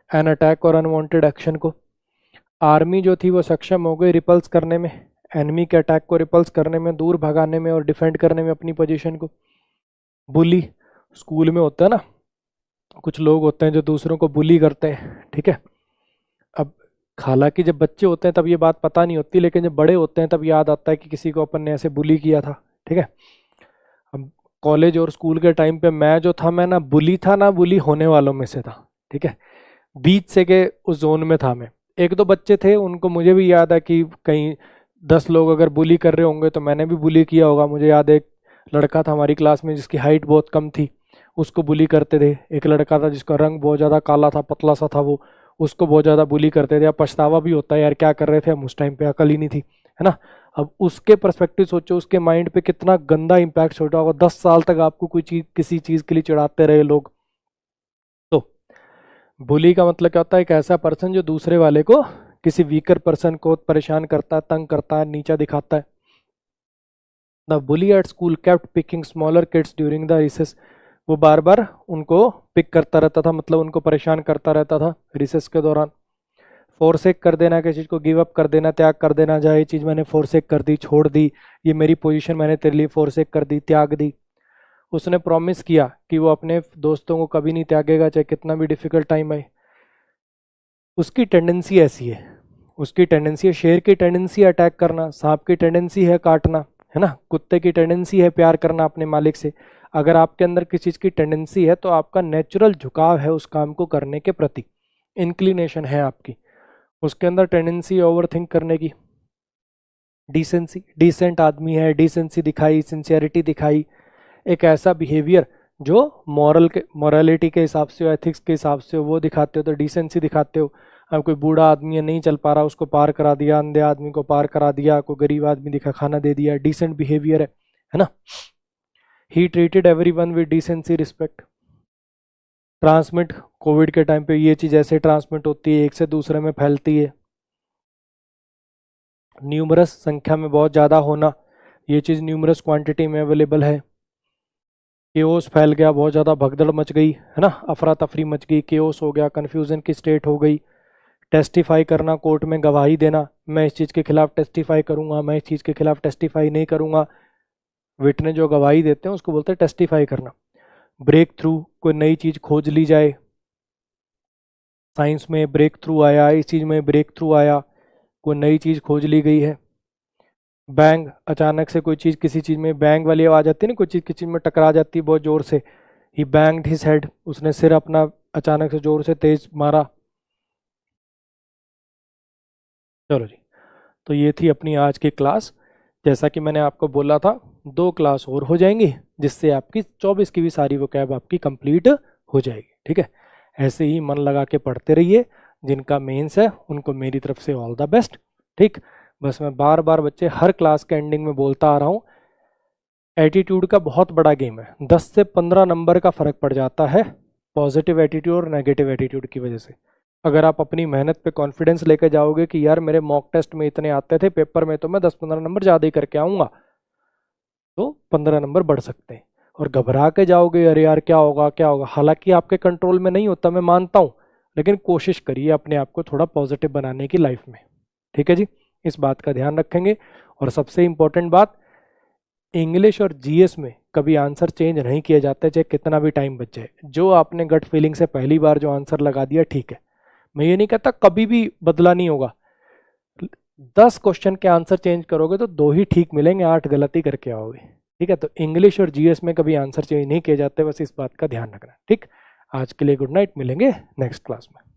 एन अटैक और अनवांटेड एक्शन को। आर्मी जो थी वो सक्षम हो गई रिपल्स करने में, एनिमी के अटैक को रिपल्स करने में, दूर भगाने में और डिफेंड करने में अपनी पोजीशन को। बुली, स्कूल में होता है ना, कुछ लोग होते हैं जो दूसरों को बुली करते हैं, ठीक है। अब हालांकि जब बच्चे होते हैं तब ये बात पता नहीं होती, लेकिन जब बड़े होते हैं तब याद आता है कि किसी को अपन ने ऐसे बुली किया था, ठीक है। अब कॉलेज और स्कूल के टाइम पे मैं जो था, मैं ना बुली था ना बुली होने वालों में से था, ठीक है। बीच से के उस जोन में था मैं। एक दो बच्चे थे उनको मुझे भी याद है कि कहीं 10 लोग अगर बुली कर रहे होंगे तो मैंने भी बुली किया होगा। मुझे याद है एक लड़का था हमारी क्लास में जिसकी हाइट बहुत कम थी, उसको बुली करते थे। एक लड़का था जिसका रंग बहुत ज़्यादा काला था, पतला सा था वो, उसको बहुत ज़्यादा बुली करते थे। अब पछतावा भी होता है यार, क्या कर रहे थे हम उस टाइम पे, अकल ही नहीं थी, है ना। अब उसके पर्सपेक्टिव सोचो, उसके माइंड पे कितना गंदा इम्पैक्ट छोड़ा होगा। 10 साल तक आपको कोई चीज़, किसी चीज़ के लिए चिढ़ाते रहे लोग। तो बुली का मतलब क्या होता है? एक ऐसा पर्सन जो दूसरे वाले को, किसी वीकर पर्सन को परेशान करता है, तंग करता है, नीचा दिखाता है। The bully at school kept picking smaller kids during the recess. वो बार बार उनको पिक करता रहता था, मतलब उनको परेशान करता रहता था रिसेस के दौरान। फोरसेक कर देना, किसी चीज़ को गिव अप कर देना, त्याग कर देना, जाए ये चीज़ मैंने फोरसेक कर दी, छोड़ दी, ये मेरी पोजीशन मैंने तेरे लिए फोरसेक कर दी, त्याग दी। उसने प्रॉमिस किया कि वो अपने दोस्तों को कभी नहीं त्यागेगा, चाहे कितना भी डिफिकल्ट टाइम आए। उसकी टेंडेंसी ऐसी है, उसकी टेंडेंसी है, शेर की टेंडेंसी है अटैक करना, सांप की टेंडेंसी है काटना, है ना, कुत्ते की टेंडेंसी है प्यार करना अपने मालिक से। अगर आपके अंदर किसी चीज़ की टेंडेंसी है तो आपका नेचुरल झुकाव है उस काम को करने के प्रति, इंक्लिनेशन है आपकी। उसके अंदर टेंडेंसी ओवर थिंक करने की। डिसेंसी, डिसेंट आदमी है, डिसेंसी दिखाई, सिंसियरिटी दिखाई, एक ऐसा बिहेवियर जो मॉरल के, मॉरलिटी के हिसाब से हो, एथिक्स के हिसाब से हो, वो दिखाते हो, तो डिसेंसी दिखाते हो। अब कोई बूढ़ा आदमी है, नहीं चल पा रहा, उसको पार करा दिया, अंधे आदमी को पार करा दिया, कोई गरीब आदमी दिखा खाना दे दिया, डिसेंट बिहेवियर है ना। He treated every one with decency, respect. Transmit, Covid के टाइम पे ये चीज़ ऐसे ट्रांसमिट होती है, एक से दूसरे में फैलती है। न्यूमरस, संख्या में बहुत ज़्यादा होना, ये चीज़ न्यूमरस क्वांटिटी में अवेलेबल है। केओस फैल गया, बहुत ज़्यादा भगदड़ मच गई, है ना, अफरा तफरी मच गई, केओस हो गया, कन्फ्यूज़न की स्टेट हो गई। टेस्टिफाई करना, कोर्ट में गवाही देना, मैं इस चीज़ के खिलाफ टेस्टिफाई करूंगा, मैं इस चीज़ के खिलाफ टेस्टिफाई नहीं करूंगा। विटने जो गवाही देते हैं उसको बोलते हैं टेस्टिफाई करना। ब्रेक थ्रू, कोई नई चीज़ खोज ली जाए, साइंस में ब्रेक थ्रू आया, इस चीज़ में ब्रेक थ्रू आया, कोई नई चीज़ खोज ली गई है। बैंग, अचानक से कोई चीज़, किसी चीज़ में बैंग वाली आवाज़ आती है ना, कोई चीज़ किसी चीज़ में टकरा जाती है बहुत ज़ोर से। ही बैंग्ड हिज हेड, उसने सिर अपना अचानक से ज़ोर से तेज मारा। चलो जी, तो ये थी अपनी आज की क्लास। जैसा कि मैंने आपको बोला था 2 क्लास और हो जाएंगी, जिससे आपकी 24 की भी सारी वोकैब आपकी कंप्लीट हो जाएगी। ठीक है, ऐसे ही मन लगा के पढ़ते रहिए। जिनका मेंस है उनको मेरी तरफ से ऑल द बेस्ट। ठीक, बस मैं बार बार बच्चे हर क्लास के एंडिंग में बोलता आ रहा हूँ, एटीट्यूड का बहुत बड़ा गेम है। 10 से 15 नंबर का फर्क पड़ जाता है पॉजिटिव एटीट्यूड और नेगेटिव एटीट्यूड की वजह से। अगर आप अपनी मेहनत पे कॉन्फिडेंस लेकर जाओगे कि यार मेरे मॉक टेस्ट में इतने आते थे, पेपर में तो मैं 10-15 नंबर ज़्यादा ही करके आऊँगा, तो 15 नंबर बढ़ सकते हैं। और घबरा के जाओगे अरे यार क्या होगा क्या होगा, हालांकि आपके कंट्रोल में नहीं होता, मैं मानता हूँ, लेकिन कोशिश करिए अपने आप को थोड़ा पॉजिटिव बनाने की लाइफ में। ठीक है जी, इस बात का ध्यान रखेंगे। और सबसे इम्पोर्टेंट बात, इंग्लिश और जीएस में कभी आंसर चेंज नहीं किए जाते, चाहे कितना भी टाइम बच जाए। जो आपने गट फीलिंग से पहली बार जो आंसर लगा दिया ठीक है, मैं ये नहीं कहता कभी भी बदला नहीं होगा। 10 क्वेश्चन के आंसर चेंज करोगे तो 2 ही ठीक मिलेंगे, 8 गलती करके आओगे। ठीक है, तो इंग्लिश और जीएस में कभी आंसर चेंज नहीं किए जाते, बस इस बात का ध्यान रखना। ठीक, आज के लिए गुड नाइट, मिलेंगे नेक्स्ट क्लास में।